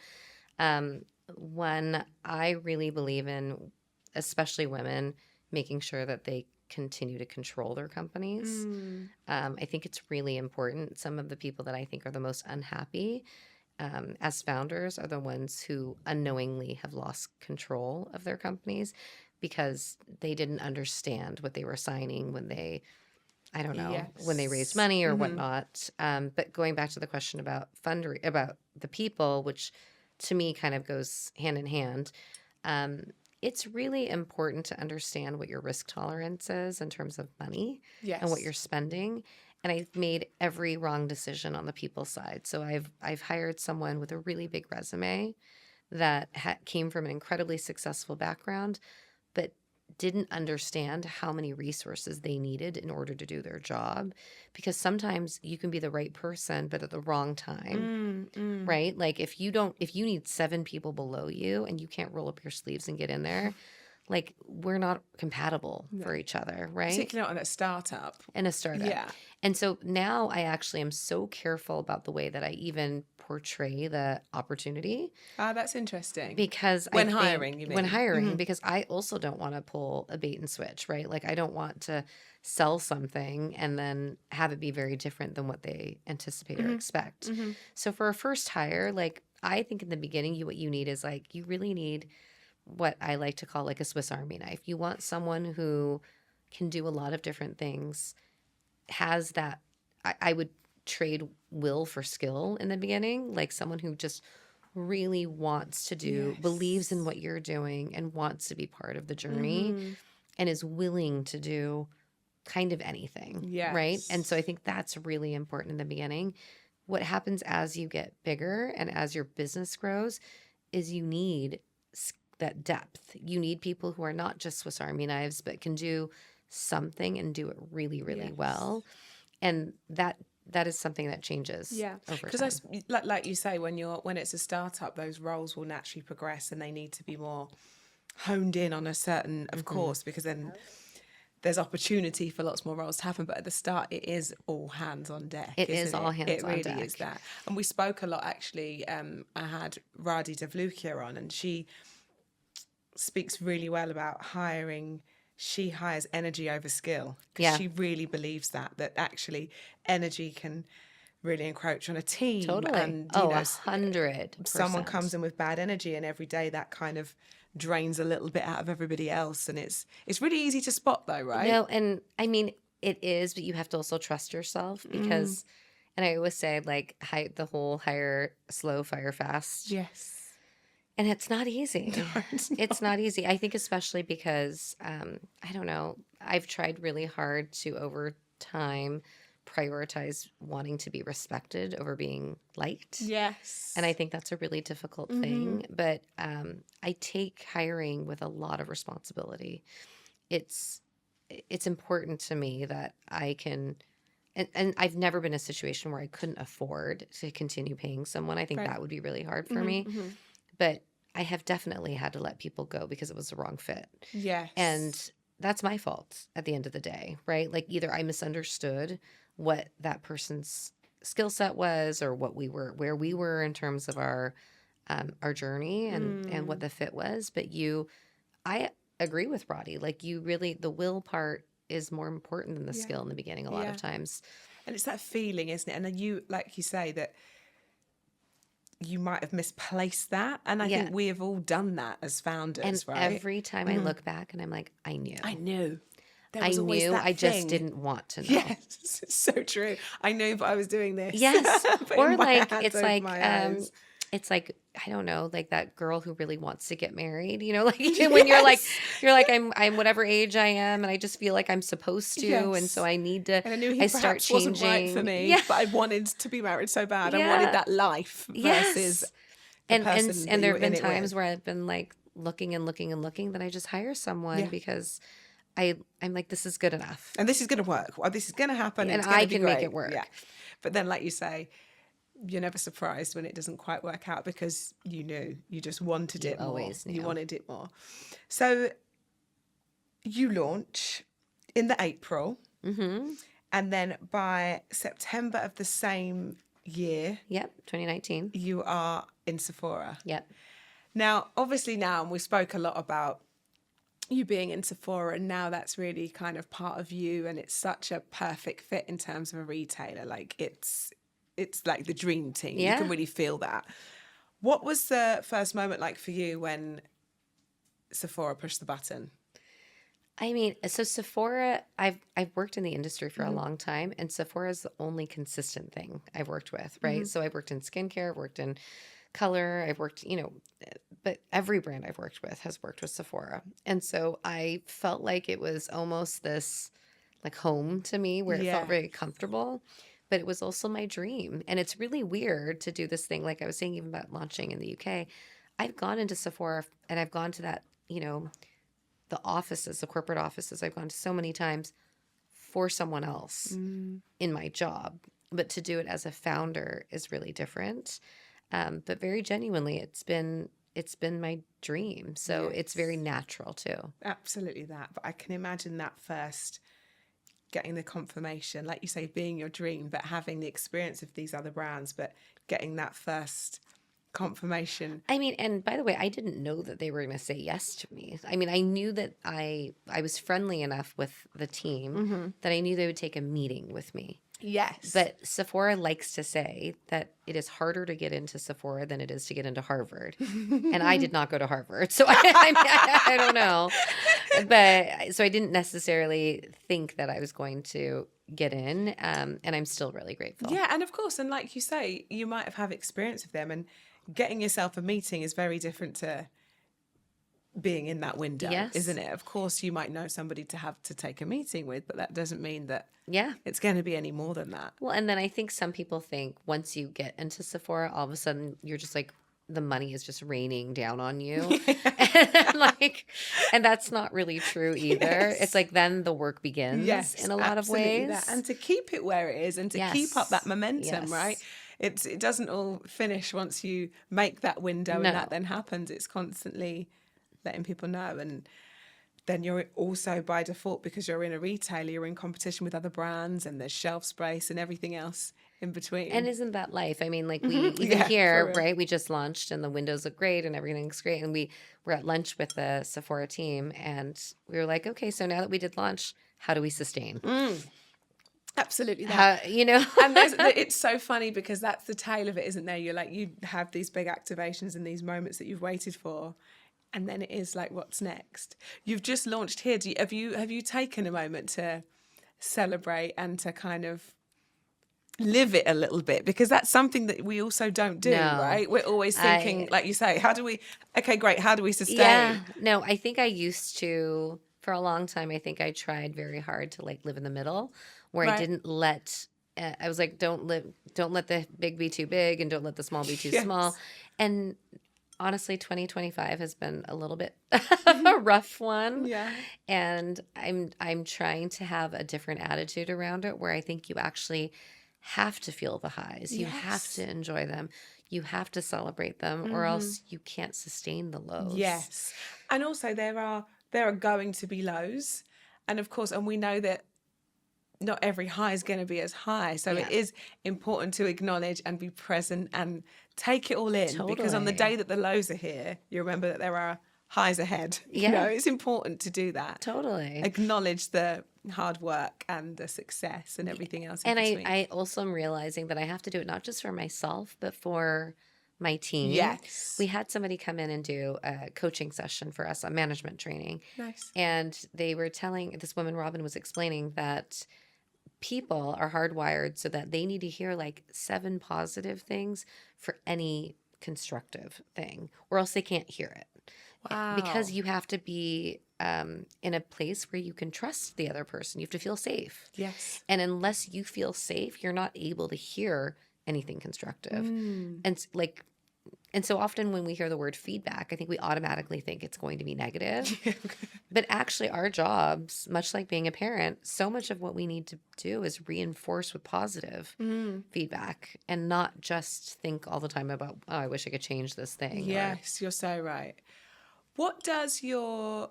One, I really believe in, especially women, making sure that they continue to control their companies. I think it's really important. Some of the people that I think are the most unhappy as founders are the ones who unknowingly have lost control of their companies because they didn't understand what they were signing when they, I don't know, when they raised money or whatnot. But going back to the question about about the people, which to me kind of goes hand in hand, it's really important to understand what your risk tolerance is in terms of money and what you're spending. And I've made every wrong decision on the people side. So I've hired someone with a really big resume that came from an incredibly successful background, but didn't understand how many resources they needed in order to do their job. Because sometimes you can be the right person, but at the wrong time, right? Like if you need 7 people below you and you can't roll up your sleeves and get in there, like we're not compatible for each other, right?
Particularly not in a startup.
In a startup.
Yeah.
And so now I actually am so careful about the way that I even portray the opportunity.
That's interesting.
Because
when hiring, you mean?
When hiring, because I also don't want to pull a bait and switch, right? Like I don't want to sell something and then have it be very different than what they anticipate or expect. So for a first hire, like I think in the beginning, what you need is like, you really need what I like to call like a Swiss Army knife. You want someone who can do a lot of different things, has that, I would trade will for skill in the beginning, like someone who just really wants to do, believes in what you're doing and wants to be part of the journey and is willing to do kind of anything, right? And so I think that's really important in the beginning. What happens as you get bigger and as your business grows is you need that depth. You need people who are not just Swiss Army knives, but can do something and do it really, really well. And that is something that changes. Yeah,
because like you say, when it's a startup, those roles will naturally progress, and they need to be more honed in on a certain, of course, because then there's opportunity for lots more roles to happen, but at the start it is all hands on deck.
It is
isn't
all hands on
It
deck.
really is that. And we spoke a lot, actually. I had Radhi Devlukia on, and she speaks really well about hiring. She hires energy over skill. 'Cause
Yeah.
she really believes that actually energy can really encroach on a team.
Totally.
And,
Oh, 100%.
someone comes in with bad energy, and every day that kind of drains a little bit out of everybody else. And it's really easy to spot, though, right?
No, and I mean, it is, but you have to also trust yourself because, and I always say, like, the whole hire slow, fire fast.
Yes.
And it's not easy.
No,
It's not easy. I think especially because, I don't know, I've tried really hard to, over time, prioritize wanting to be respected over being liked.
Yes.
And I think that's a really difficult thing. But I take hiring with a lot of responsibility. It's important to me that I can, and I've never been in a situation where I couldn't afford to continue paying someone. I think
Right.
that would be really hard for me. But I have definitely had to let people go because it was the wrong fit.
Yes.
And that's my fault at the end of the day, right? Like either I misunderstood what that person's skill set was or what we were, where we were in terms of our journey and what the fit was. But I agree with Roddy. Like you really, the will part is more important than the skill in the beginning a lot of times.
And it's that feeling, isn't it? And then you, like you say, that you might have misplaced that. And I think we have all done that as founders,
And
right?
every time I look back and I'm like, I knew.
I knew. There
I
was always
knew.
that
I just
thing.
didn't want to know.
Yes, it's so true. I knew, but I was doing this.
Yes.
Putting
Or
my
like
hands
it's
over
like
my eyes.
it's like I don't know, like that girl who really wants to get married, you know, like when you're like I'm whatever age I am and I just feel like I'm supposed to and
Yes.
so I need to
And I knew he
I start
perhaps wasn't right for
changing.
me,
Yeah.
but I wanted to be married so bad. I
Yeah.
wanted that life versus
Yes.
the
And
person that
and
you
there
were
have been
in it
times
with.
where I've been like looking and looking and looking that I just hire someone because I'm like, this is good enough.
And this is going to work. Well, this is going to happen.
And
it's gonna
I
be
can make
great.
it work.
Yeah. But then, like you say, you're never surprised when it doesn't quite work out because you knew. You just wanted it more.
always
You
knew.
wanted it more. So you launch in the April.
Mm-hmm.
And then by September of the same year,
Yep. 2019.
you are in Sephora.
Yep.
Now, obviously now, and we spoke a lot about you being in Sephora, and now that's really kind of part of you, and it's such a perfect fit in terms of a retailer. Like it's like the dream team.
Yeah.
You can really feel that. What was the first moment like for you when Sephora pushed the button?
I mean, so Sephora, I've worked in the industry for a long time, and Sephora is the only consistent thing I've worked with, right? So I've worked in skincare, I've worked in color, I've worked, but every brand I've worked with has worked with Sephora. And so I felt like it was almost this like home to me where it felt very comfortable, but it was also my dream. And it's really weird to do this thing. Like I was saying, even about launching in the UK, I've gone into Sephora and I've gone to that, the offices, the corporate offices, I've gone to so many times for someone else in my job. But to do it as a founder is really different. But very genuinely, it's been my dream. So it's very natural too.
Absolutely that. But I can imagine that first getting the confirmation, like you say, being your dream, but having the experience of these other brands, but getting that first confirmation.
I mean, and by the way, I didn't know that they were going to say yes to me. I mean, I knew that I was friendly enough with the team that I knew they would take a meeting with me.
Yes.
But Sephora likes to say that it is harder to get into Sephora than it is to get into Harvard. And I did not go to Harvard. So I don't know. But so I didn't necessarily think that I was going to get in. And I'm still really grateful.
Yeah. And of course, and like you say, you might have had experience with them, and getting yourself a meeting is very different to being in that window,
Yes.
isn't it? Of course, you might know somebody to have to take a meeting with, but that doesn't mean that
Yeah.
it's going to be any more than that.
Well, and then I think some people think once you get into Sephora, all of a sudden you're just like, the money is just raining down on you. and that's not really true either.
Yes.
It's like then the work begins in a lot of
absolutely
ways.
that. And to keep it where it is and to keep up that momentum,
Yes.
right? It doesn't all finish once you make that window
No.
and that then happens. It's constantly letting people know. And then you're also by default, because you're in a retailer, you're in competition with other brands, and there's shelf space and everything else in between.
And isn't that life? I mean, like we even
Yeah, for
here,
real.
right? We just launched and the windows look great and everything's great. And we were at lunch with the Sephora team and we were like, okay, so now that we did launch, how do we sustain?
Absolutely that.
How, you know?
And it's so funny because that's the tail of it, isn't there? You're like, you have these big activations and these moments that you've waited for, and then it is like, what's next? You've just launched here. Have you taken a moment to celebrate and to kind of live it a little bit? Because that's something that we also don't do,
No.
right? We're always thinking, like you say, how do we sustain?
Yeah. No, I think I used to, for a long time, I think I tried very hard to like live in the middle where I
Right.
didn't let, I was like, don't let the big be too big and don't let the small be too
Yes.
small. And honestly, 2025 has been a little bit of a rough one.
Yeah.
And I'm trying to have a different attitude around it where I think you actually have to feel the highs. You have
Yes.
to enjoy them. You have to celebrate them or else you can't sustain the lows.
Yes. And also there are going to be lows. And of course, and we know that not every high is going to be as high. So
Yeah.
it is important to acknowledge and be present and take it all in. Because on the
Totally.
day that the lows are here, you remember that there are highs ahead. You
Yeah.
know, it's important to do that.
Totally.
Acknowledge the hard work and the success and everything else in
And
between.
I also am realizing that I have to do it not just for myself, but for my team.
Yes.
We had somebody come in and do a coaching session for us on management training.
Nice.
And they were telling, this woman, Robin, was explaining that people are hardwired so that they need to hear like 7 positive things for any constructive thing, or else they can't hear it.
Wow.
Because you have to be in a place where you can trust the other person. You have to feel safe.
Yes.
And unless you feel safe, you're not able to hear anything constructive. And so often when we hear the word feedback, I think we automatically think it's going to be negative. But actually our jobs, much like being a parent, so much of what we need to do is reinforce with positive feedback and not just think all the time about, oh, I wish I could change this thing. or-
Yes, you're so right. What does your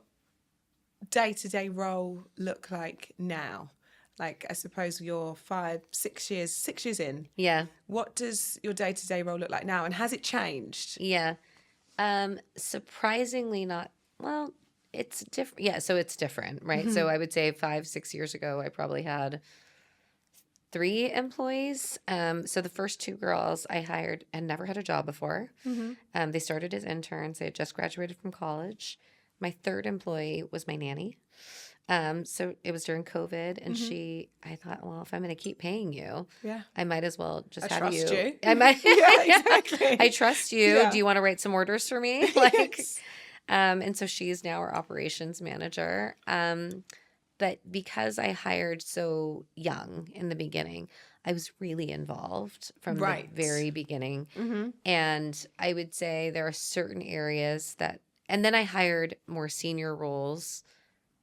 day-to-day role look like now? Like, I suppose you're 6 years in.
Yeah.
What does your day-to-day role look like now? And has it changed?
Yeah. Surprisingly not, well, it's different. Yeah, so it's different, right? So I would say 5-6 years ago, I probably had 3 employees. So the first 2 girls I hired and never had a job before. They started as interns. They had just graduated from college. My 3rd employee was my nanny. So it was during COVID, and I thought, well, if I'm going to keep paying you,
Yeah.
I might as well just
I
have
trust you.
I might.
Yeah, exactly.
I trust you.
Yeah.
Do you want to write some orders for me? Like,
Yes.
and so she's now our operations manager. But because I hired so young in the beginning, I was really involved from
Right.
the very beginning. And I would say there are certain areas that, and then I hired more senior roles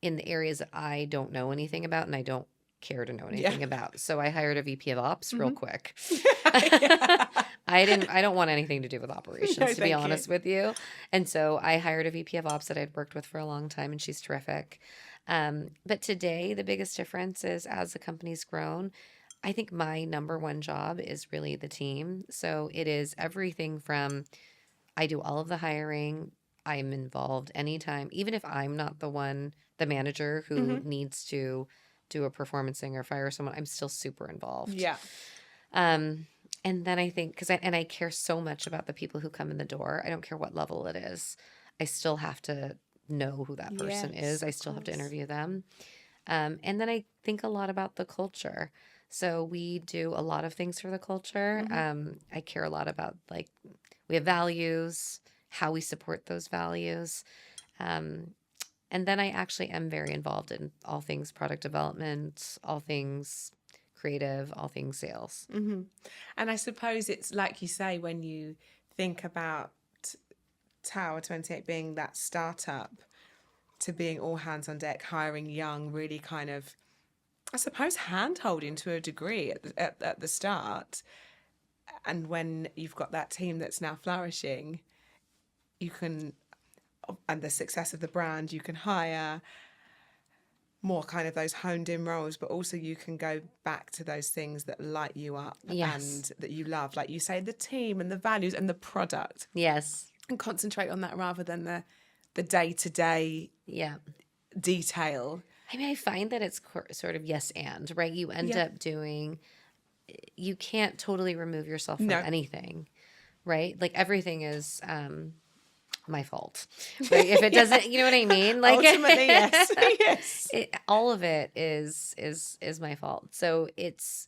in the areas that I don't know anything about and I don't care to know anything about. So I hired a VP of ops real quick. I don't want anything to do with operations,
No,
to be
thank
honest
you.
with you. And so I hired a VP of ops that I'd worked with for a long time, and she's terrific. But today, the biggest difference is as the company's grown, I think my number one job is really the team. So it is everything from I do all of the hiring. I'm involved anytime, even if I'm not the manager who needs to do a performance thing or fire someone, I'm still super involved.
Yeah.
And then I think, I care so much about the people who come in the door. I don't care what level it is. I still have to know who that person
Yes,
is. I
of
still have to
course.
interview them. And then I think a lot about the culture. So we do a lot of things for the culture. I care a lot about, like, we have values, how we support those values. And then I actually am very involved in all things product development, all things creative, all things sales.
And I suppose it's like you say, when you think about Tower 28 being that startup to being all hands on deck, hiring young, really kind of, I suppose, hand-holding to a degree at the start. And when you've got that team that's now flourishing, you can and the success of the brand, you can hire more kind of those honed in roles, but also you can go back to those things that light you up and that you love. Like you say, the team and the values and the product.
Yes.
And concentrate on that rather than the day-to-day detail.
I mean, I find that it's sort of yes and, right? You end up doing, you can't totally remove yourself from anything, right? Like everything is my fault, right? If it doesn't, you know what I mean? Like
ultimately, yes.
All of it is my fault. So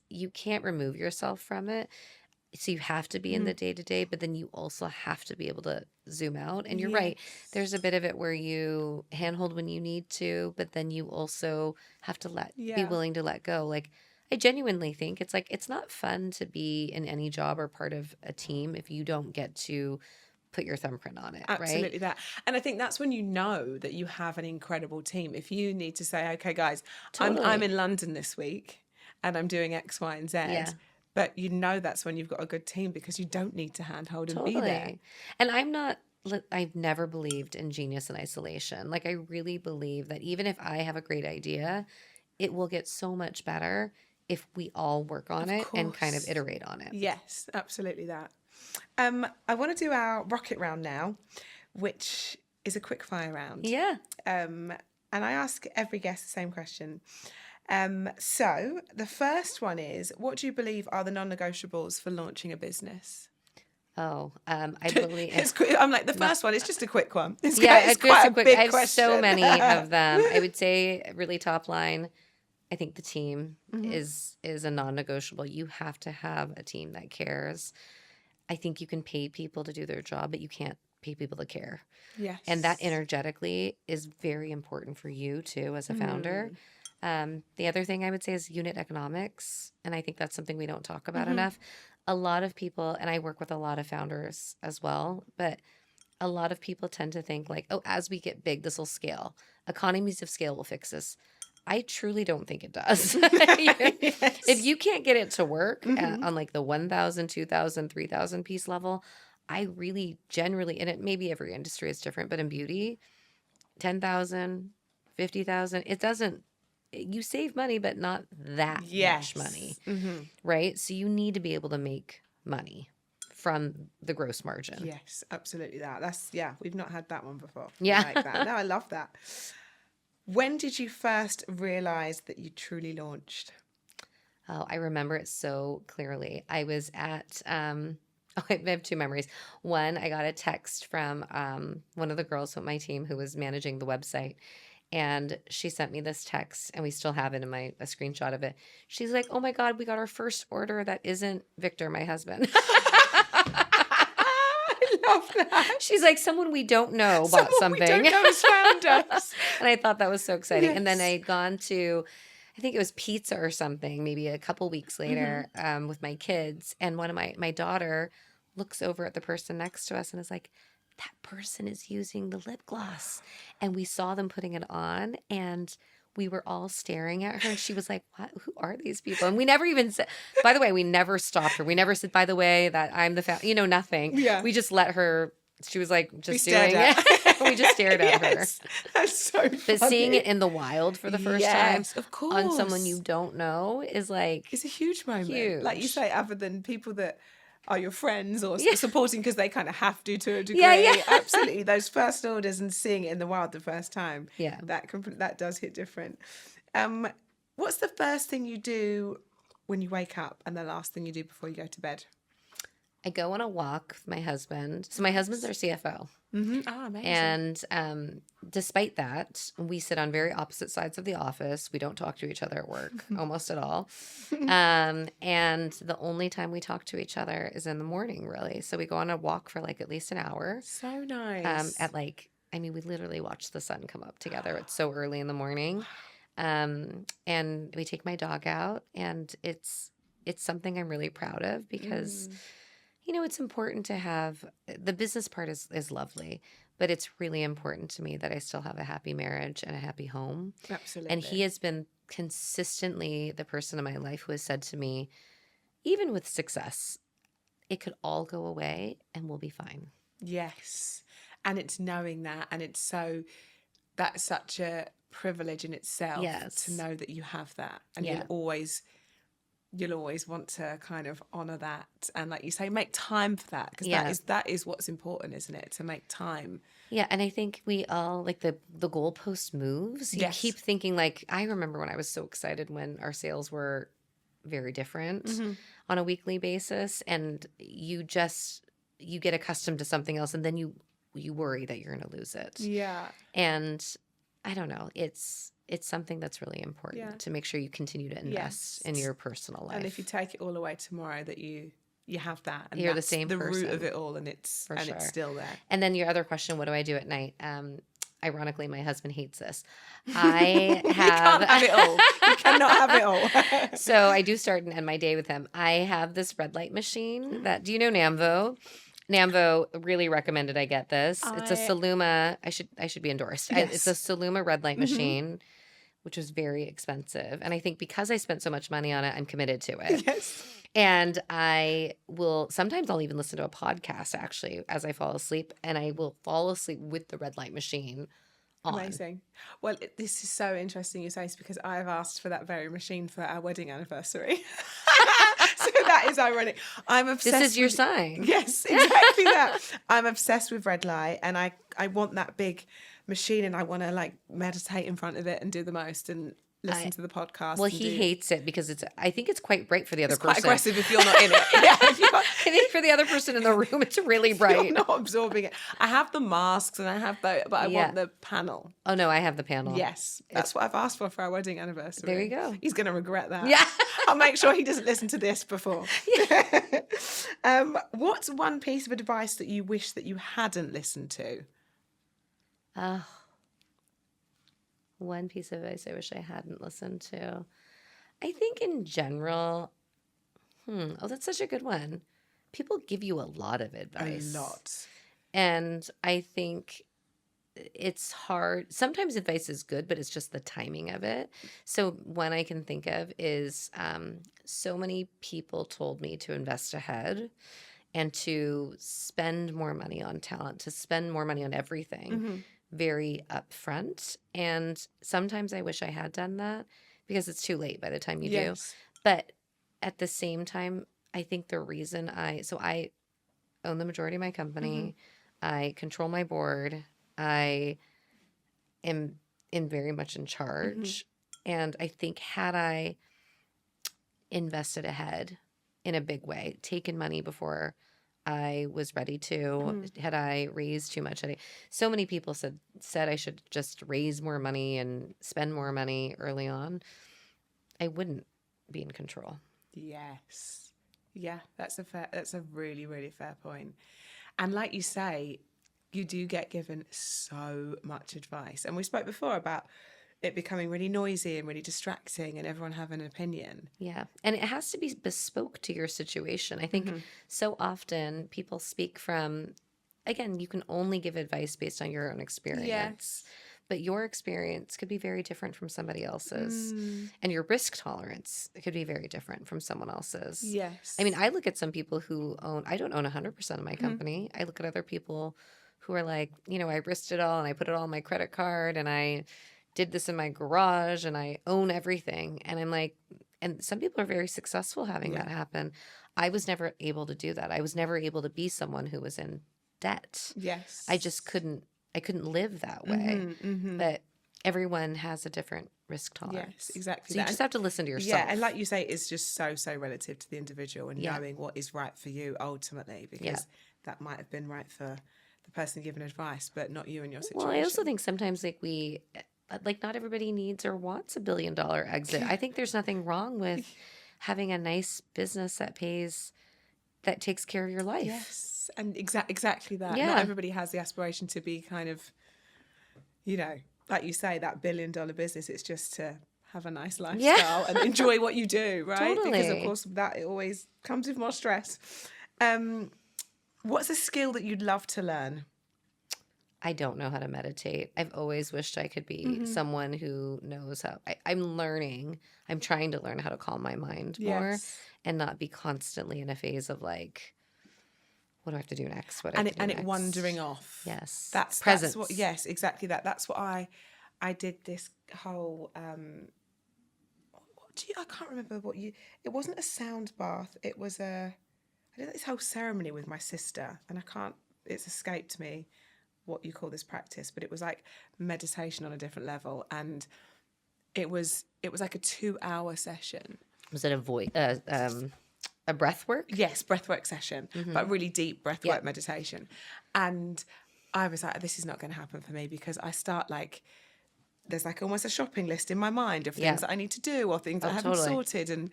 you can't remove yourself from it. So you have to be in the day to day, but then you also have to be able to zoom out. And you're right. There's a bit of it where you handhold when you need to, but then you also have to be willing to let go. Like I genuinely think it's like, it's not fun to be in any job or part of a team if you don't get to put your thumbprint on it.
Absolutely
right?
that. And I think that's when you know that you have an incredible team. If you need to say, okay, guys,
Totally.
I'm in London this week and I'm doing X, Y, and Z.
Yeah.
But you know that's when you've got a good team because you don't need to handhold and be there.
Totally. And I've never believed in genius in isolation. Like I really believe that even if I have a great idea, it will get so much better if we all work on it and kind of iterate on it.
Yes, absolutely that. I want to do our rocket round now, which is a quick fire round.
Yeah.
And I ask every guest the same question. So the first one is, what do you believe are the non-negotiables for launching a business?
Oh, I believe
I'm like, the first one is just a quick one. It's
it's
quite
just
a big
I have
question.
so many of them. I would say really top line, I think the team is a non-negotiable. You have to have a team that cares. I think you can pay people to do their job, but you can't pay people to care.
Yes.
And that energetically is very important for you too as a founder. The other thing I would say is unit economics. And I think that's something we don't talk about enough. A lot of people, and I work with a lot of founders as well, but a lot of people tend to think like, oh, as we get big, this will scale. Economies of scale will fix this. I truly don't think it does.
Yes.
If you can't get it to work on like the 1,000, 2,000, 3,000 piece level, I really generally, and it maybe every industry is different, but in beauty, 10,000, 50,000, it doesn't, you save money, but not that much money, right? So you need to be able to make money from the gross margin.
Yes, absolutely that. We've not had that one before.
Yeah.
I like that. No, I love that. When did you first realize that you truly launched?
Oh, I remember it so clearly. I was at, I have two memories. One, I got a text from one of the girls on my team who was managing the website. And she sent me this text, and we still have it in a screenshot of it. She's like, oh my God, we got our first order that isn't Victor, my husband.
I love that.
She's like, someone we don't know bought something.
We don't know has found us.
And I thought that was so exciting.
Yes.
And then I had gone to, I think it was pizza or something, maybe a couple weeks later with my kids. And one of my daughter looks over at the person next to us and is like, that person is using the lip gloss. And we saw them putting it on, and we were all staring at her. And she was like, what? Who are these people? And we never even said, by the way, we never stopped her. We never said, by the way, that I'm the nothing.
Yeah.
We just let her, she was like, just
stared
doing it. We just stared at her.
That's so funny.
But seeing it in the wild for the first time
of course.
on someone you don't know is like,
it's a huge moment.
Huge.
Like you say, other than people that are your friends or supporting because they kind of have to a degree.
Yeah.
Absolutely. Those first orders and seeing it in the wild the first time.
Yeah.
That does hit different. What's the first thing you do when you wake up and the last thing you do before you go to bed?
I go on a walk with my husband. So my husband's our CFO.
Oh, amazing.
And despite that, we sit on very opposite sides of the office. We don't talk to each other at work almost at all. And the only time we talk to each other is in the morning, really. So we go on a walk for like at least an hour.
So nice.
We literally watch the sun come up together. It's so early in the morning. And we take my dog out, and it's something I'm really proud of because it's important to have, the business part is lovely, but it's really important to me that I still have a happy marriage and a happy home.
Absolutely.
And he has been consistently the person in my life who has said to me, even with success, it could all go away and we'll be fine.
Yes. And it's knowing that, and that's such a privilege in itself
Yes.
to know that you have that, and
Yeah.
you'll always want to kind of honor that, and like you say, make time for that, because
Yeah.
that is what's important, isn't it? To make time.
Yeah, and I think we all like the goalpost moves. You
Yes.
keep thinking like I remember when I was so excited when our sales were very different on a weekly basis, and you get accustomed to something else, and then you worry that you're going to lose it.
Yeah.
And I don't know, it's something that's really important to make sure you continue to invest in your personal life.
And if you take it all away tomorrow, that you have that, and
You're the
that's
same
the root of
person.
it all, and it's
For
and
sure.
it's still there.
And then your other question, what do I do at night? Ironically, my husband hates this. I
You
have
can't have it all. You cannot have it all.
So I do start and end my day with him. I have this red light machine that, do you know Namvo? Namvo really recommended I get this. It's a Saluma. I should be endorsed. It's a Saluma red light machine, which was very expensive. And I think because I spent so much money on it, I'm committed to it.
Yes.
And sometimes I'll even listen to a podcast actually as I fall asleep, and I will fall asleep with the red light machine on.
Amazing. Well, this is so interesting you say this, because I've asked for that very machine for our wedding anniversary. So that is ironic. I'm obsessed.
This is your sign.
Yes, exactly that. I'm obsessed with red light, and I want that big machine, and I want to like meditate in front of it and do the most and listen to the podcast.
Well, he hates it because I think it's quite bright for the other
It's quite
person.
aggressive if you're not in it. Yeah, if you're,
I think for the other person in the room, it's really bright.
you're not absorbing it. I have the masks and I have but I want the panel.
Oh no, I have the panel.
Yes, that's what I've asked for our wedding anniversary.
There you go.
He's going to regret that.
Yeah.
I'll make sure he doesn't listen to this before. What's one piece of advice that you wish that you hadn't listened to?
One piece of advice I wish I hadn't listened to. I think in general, that's such a good one. People give you a lot of advice.
A lot.
And I think it's hard. Sometimes advice is good, but it's just the timing of it. So one I can think of is so many people told me to invest ahead and to spend more money on talent, to spend more money on everything very upfront. And sometimes I wish I had done that because it's too late by the time you do. But at the same time, I think the reason I own the majority of my company. I control my board. I am very much in charge. And I think had I invested ahead in a big way, taken money before I was ready to, had I raised too much, so many people said I should just raise more money and spend more money early on. I wouldn't be in control.
Yes. Yeah, that's a really, really fair point. And like you say, you do get given so much advice. And we spoke before about it becoming really noisy and really distracting and everyone having an opinion.
Yeah. And it has to be bespoke to your situation. I think so often people speak from, again, you can only give advice based on your own experience.
Yes.
But your experience could be very different from somebody else's. And your risk tolerance could be very different from someone else's.
Yes.
I mean, I look at some people who I don't own 100% of my company. I look at other people who are like, I risked it all and I put it all on my credit card and I did this in my garage and I own everything. And I'm like, and some people are very successful having that happen. I was never able to do that. I was never able to be someone who was in debt.
Yes.
I couldn't live that way. But everyone has a different risk tolerance.
Yes, exactly.
So you just have to listen to yourself.
Yeah, and like you say, it's just so relative to the individual and knowing what is right for you ultimately, because that might have been right for the person giving advice, but not you and your situation.
Well, I also think sometimes not everybody needs or wants $1 billion exit. I think there's nothing wrong with having a nice business that takes care of your life.
Yes, and exactly that.
Yeah.
Not everybody has the aspiration to be kind of, like you say, that $1 billion business. It's just to have a nice lifestyle and enjoy what you do, right?
Totally.
Because of course that it always comes with more stress. What's a skill that you'd love to learn?
I don't know how to meditate. I've always wished I could be someone who knows how. I'm trying to learn how to calm my mind more and not be constantly in a phase of like what do I have to do next? What do I have to do
it
next?
wandering off.
Yes.
That's
Presence.
what, yes, exactly that. That's what I did this whole, I can't remember it wasn't a sound bath. It was I did this whole ceremony with my sister, and it's escaped me what you call this practice, but it was like meditation on a different level. And it was like a 2-hour session.
Was it a breath work?
Yes, breathwork session, but really deep breathwork meditation. And I was like, this is not going to happen for me, because I start there's almost a shopping list in my mind of things that I need to do or things I haven't sorted. And,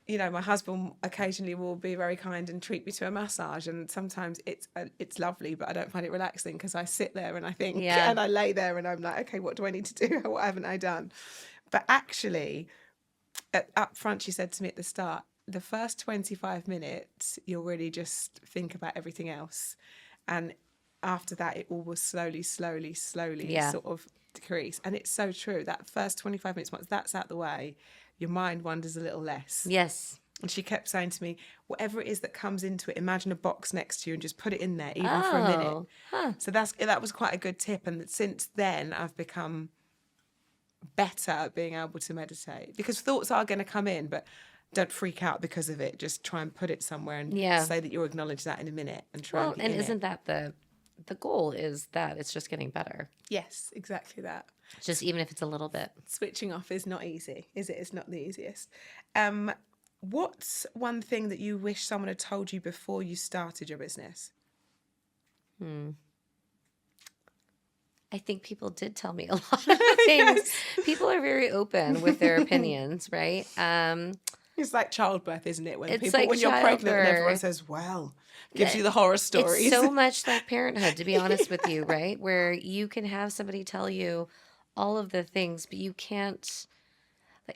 my husband occasionally will be very kind and treat me to a massage. And sometimes it's lovely, but I don't find it relaxing, because I sit there and I think, and I lay there and I'm like, okay, what do I need to do? What haven't I done? But actually, up front, she said to me at the start, the first 25 minutes, you'll really just think about everything else. And after that, it all will slowly sort of decrease. And it's so true. That first 25 minutes, once that's out the way, your mind wanders a little less.
Yes.
And she kept saying to me, whatever it is that comes into it, imagine a box next to you and just put it in there, even for a minute.
Huh.
So that was quite a good tip. And since then, I've become better at being able to meditate, because thoughts are going to come in, but don't freak out because of it. Just try and put it somewhere and say that you'll acknowledge that in a minute and try and be in
isn't
it.
that the goal, is that it's just getting better?
Yes, exactly that.
Just even if it's a little bit.
Switching off is not easy, is it? It's not the easiest. What's one thing that you wish someone had told you before you started your business?
I think people did tell me a lot of things. People are very open with their opinions, right?
It's like childbirth, isn't it? When
It's
people,
like
when you're pregnant and everyone
childbirth.
says, well, gives you the horror stories.
It's so much like parenthood, to be honest with you, right? Where you can have somebody tell you all of the things, but you can't.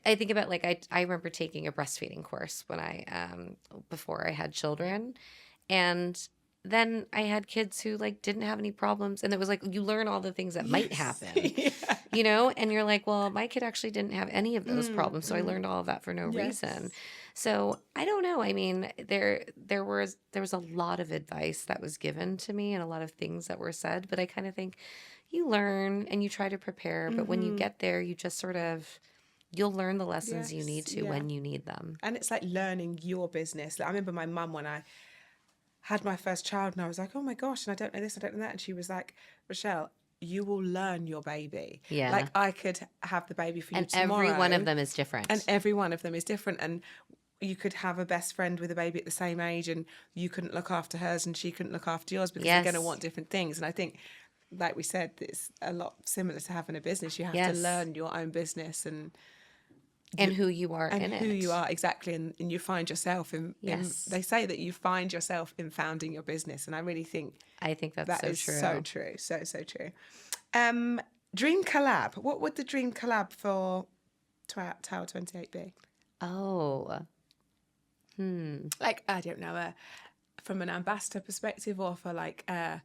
I think about, I remember taking a breastfeeding course when before I had children, and then I had kids who didn't have any problems, and it was you learn all the things that might happen, and you're like, well, my kid actually didn't have any of those problems, so I learned all of that for no reason. So I don't know. I mean, there was a lot of advice that was given to me and a lot of things that were said, but I kind of think you learn and you try to prepare, but when you get there, you just you'll learn the lessons you need to when you need them.
And it's like learning your business. I remember my mum, when I had my first child, and I was like, oh my gosh, and I don't know this, I don't know that. And she was like, Rochelle, you will learn your baby.
Yeah.
I could have the baby for you tomorrow.
And every one of them is different.
And every one of them is different. And you could have a best friend with a baby at the same age, and you couldn't look after hers and she couldn't look after yours, because they're going to want different things. And I think, like we said, it's a lot similar to having a business. You have to learn your own business and
who you are in it.
And who you are, exactly. And you find yourself in, they say that you find yourself in founding your business. And I really think
that's so true.
So true. So true. Dream collab. What would the dream collab for Tower 28 be?
Oh.
I don't know, from an ambassador perspective, or for a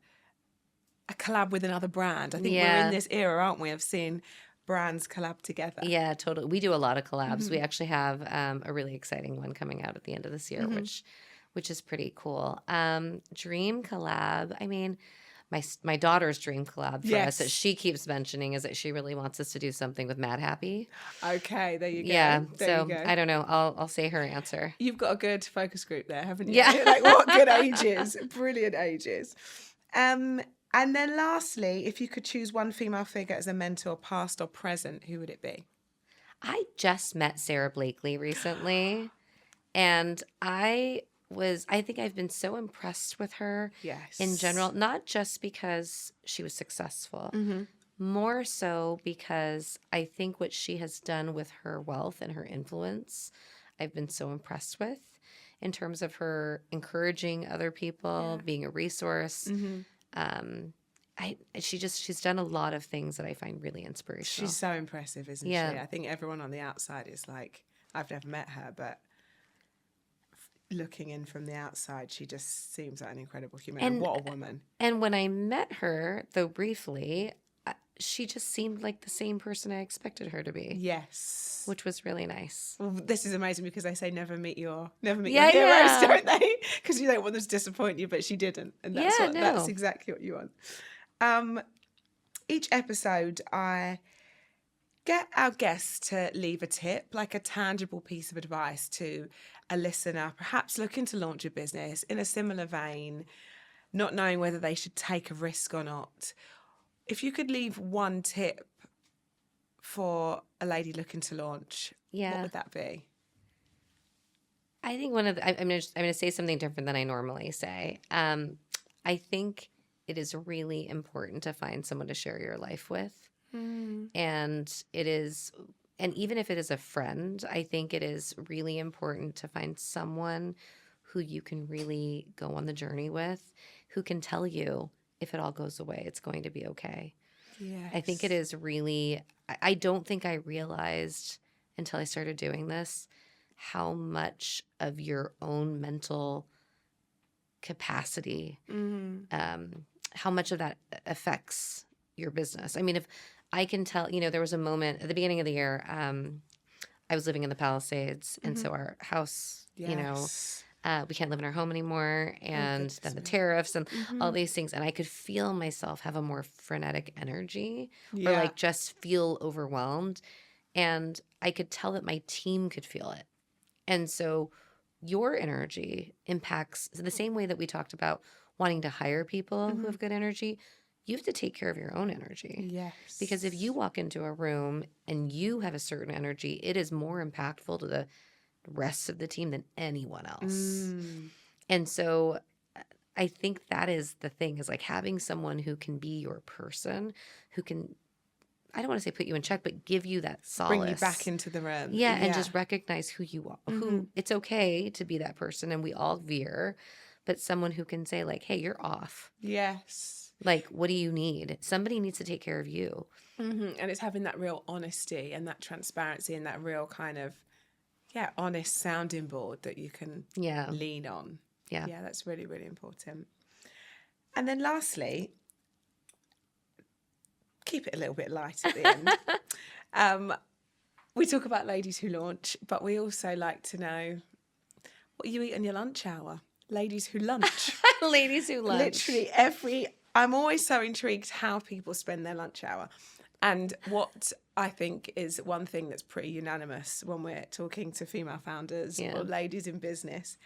collab with another brand. I think we're in this era, aren't we, of seeing brands collab together.
Yeah, totally. We do a lot of collabs. We actually have a really exciting one coming out at the end of this year, which is pretty cool. Dream collab. I mean, my daughter's dream collab for us that she keeps mentioning is that she really wants us to do something with Mad Happy.
Okay, there you go.
Yeah,
there you go.
I don't know. I'll say her answer.
You've got a good focus group there, haven't you?
Yeah.
What good ages. Brilliant ages. And then lastly, if you could choose one female figure as a mentor, past or present, who would it be?
I just met Sarah Blakely recently, and I think I've been so impressed with her in general, not just because she was successful, more so because I think what she has done with her wealth and her influence, I've been so impressed with in terms of her encouraging other people, being a resource. She's done a lot of things that I find really inspirational.
She's so impressive, isn't she? I think everyone on the outside is like, I've never met her, but looking in from the outside, she just seems like an incredible human. And what a woman.
And when I met her, though briefly, she just seemed like the same person I expected her to be,
Yes.
which was really nice.
Well, this is amazing because they say never meet your heroes,
Yeah.
don't they? Because you don't want them to disappoint you, but she didn't, and that's
Yeah,
that's
no.
exactly what you want. Each episode, I get our guests to leave a tip, like a tangible piece of advice to a listener, perhaps looking to launch a business in a similar vein, not knowing whether they should take a risk or not. If you could leave one tip for a lady looking to launch, what
Yeah.
would that be?
I think I'm going to say something different than I normally say. I think it is really important to find someone to share your life with. And even if it is a friend, I think it is really important to find someone who you can really go on the journey with, who can tell you if it all goes away, it's going to be okay.
Yes.
I think it is really, I don't think I realized until I started doing this how much of your own mental capacity, how much of that affects your business. I mean, if I can tell, there was a moment at the beginning of the year, I was living in the Palisades, and so our house,
Yes.
we can't live in our home anymore, and
goodness
then the
me.
tariffs and all these things, and I could feel myself have a more frenetic energy, or
Yeah.
like just feel overwhelmed, and I could tell that my team could feel it. And so your energy impacts the same way that we talked about wanting to hire people who have good energy. You have to take care of your own energy.
Yes.
Because if you walk into a room and you have a certain energy, it is more impactful to the rest of the team than anyone else. And so I think that is the thing, is like having someone who can be your person, who can, I don't want to say put you in check, but give you that solace.
Bring you back into the room.
Yeah, and just recognize who you are. Who it's okay to be that person, and we all veer, but someone who can say like, "Hey, you're off.
Yes.
Like, what do you need? Somebody needs to take care of you."
And it's having that real honesty and that transparency and that real kind of, honest sounding board that you can
Yeah.
lean on.
Yeah.
Yeah, that's really, really important. And then lastly, keep it a little bit light at the end. We talk about ladies who launch, but we also like to know what you eat on your lunch hour. Ladies who lunch.
Ladies who lunch.
Literally I'm always so intrigued how people spend their lunch hour. And what I think is one thing that's pretty unanimous when we're talking to female founders or ladies in business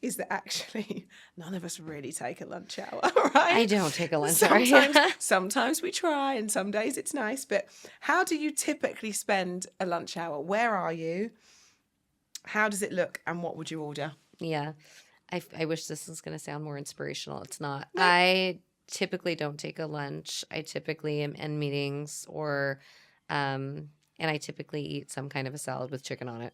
is that actually none of us really take a lunch hour, right?
I don't take a lunch hour.
Sometimes we try, and some days it's nice. But how do you typically spend a lunch hour? Where are you? How does it look? And what would you order?
Yeah. I wish this was going to sound more inspirational. It's not. No. I typically don't take a lunch. I typically am in meetings and I typically eat some kind of a salad with chicken on it.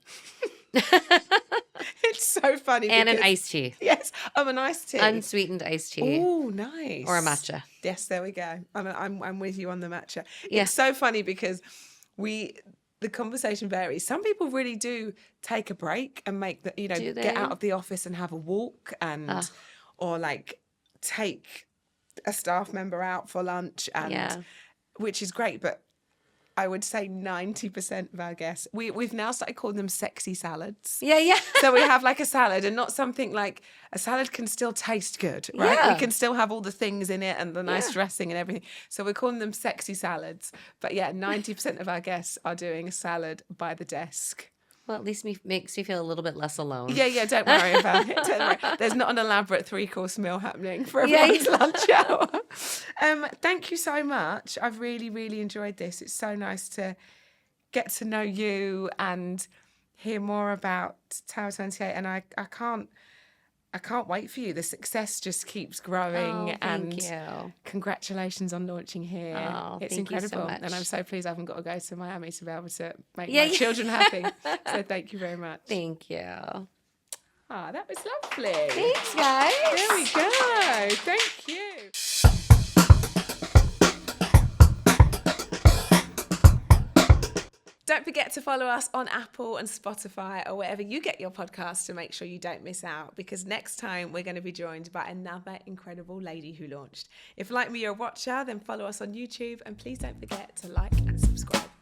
It's so funny.
And an iced tea.
Yes, an iced tea.
Unsweetened iced tea.
Oh, nice.
Or a matcha.
Yes, there we go. I'm with you on the matcha.
Yeah.
It's so funny because the conversation varies. Some people really do take a break and make get out of the office and have a walk or like take a staff member out for lunch which is great, but I would say 90% of our guests, we've now started calling them sexy salads.
Yeah.
So we have like a salad, and not something like a salad can still taste good, right?
Yeah.
We can still have all the things in it and the nice dressing and everything. So we're calling them sexy salads. But 90% of our guests are doing a salad by the desk.
Well, at least makes me feel a little bit less alone.
Yeah, don't worry about it. Don't worry. There's not an elaborate 3-course meal happening for everyone's lunch hour. Thank you so much. I've really, really enjoyed this. It's so nice to get to know you and hear more about Tower 28. And I can't wait for you. The success just keeps growing.
Thank you.
Congratulations on launching here.
Oh,
it's
thank
incredible.
you so much.
And I'm so pleased I haven't got to go to Miami to be able to make my children happy. So thank you very much.
Thank you.
That was lovely.
Thanks, guys.
There we go. Thank you. Don't forget to follow us on Apple and Spotify or wherever you get your podcasts to make sure you don't miss out, because next time we're going to be joined by another incredible lady who launched. If, like me, you're a watcher, then follow us on YouTube, and please don't forget to like and subscribe.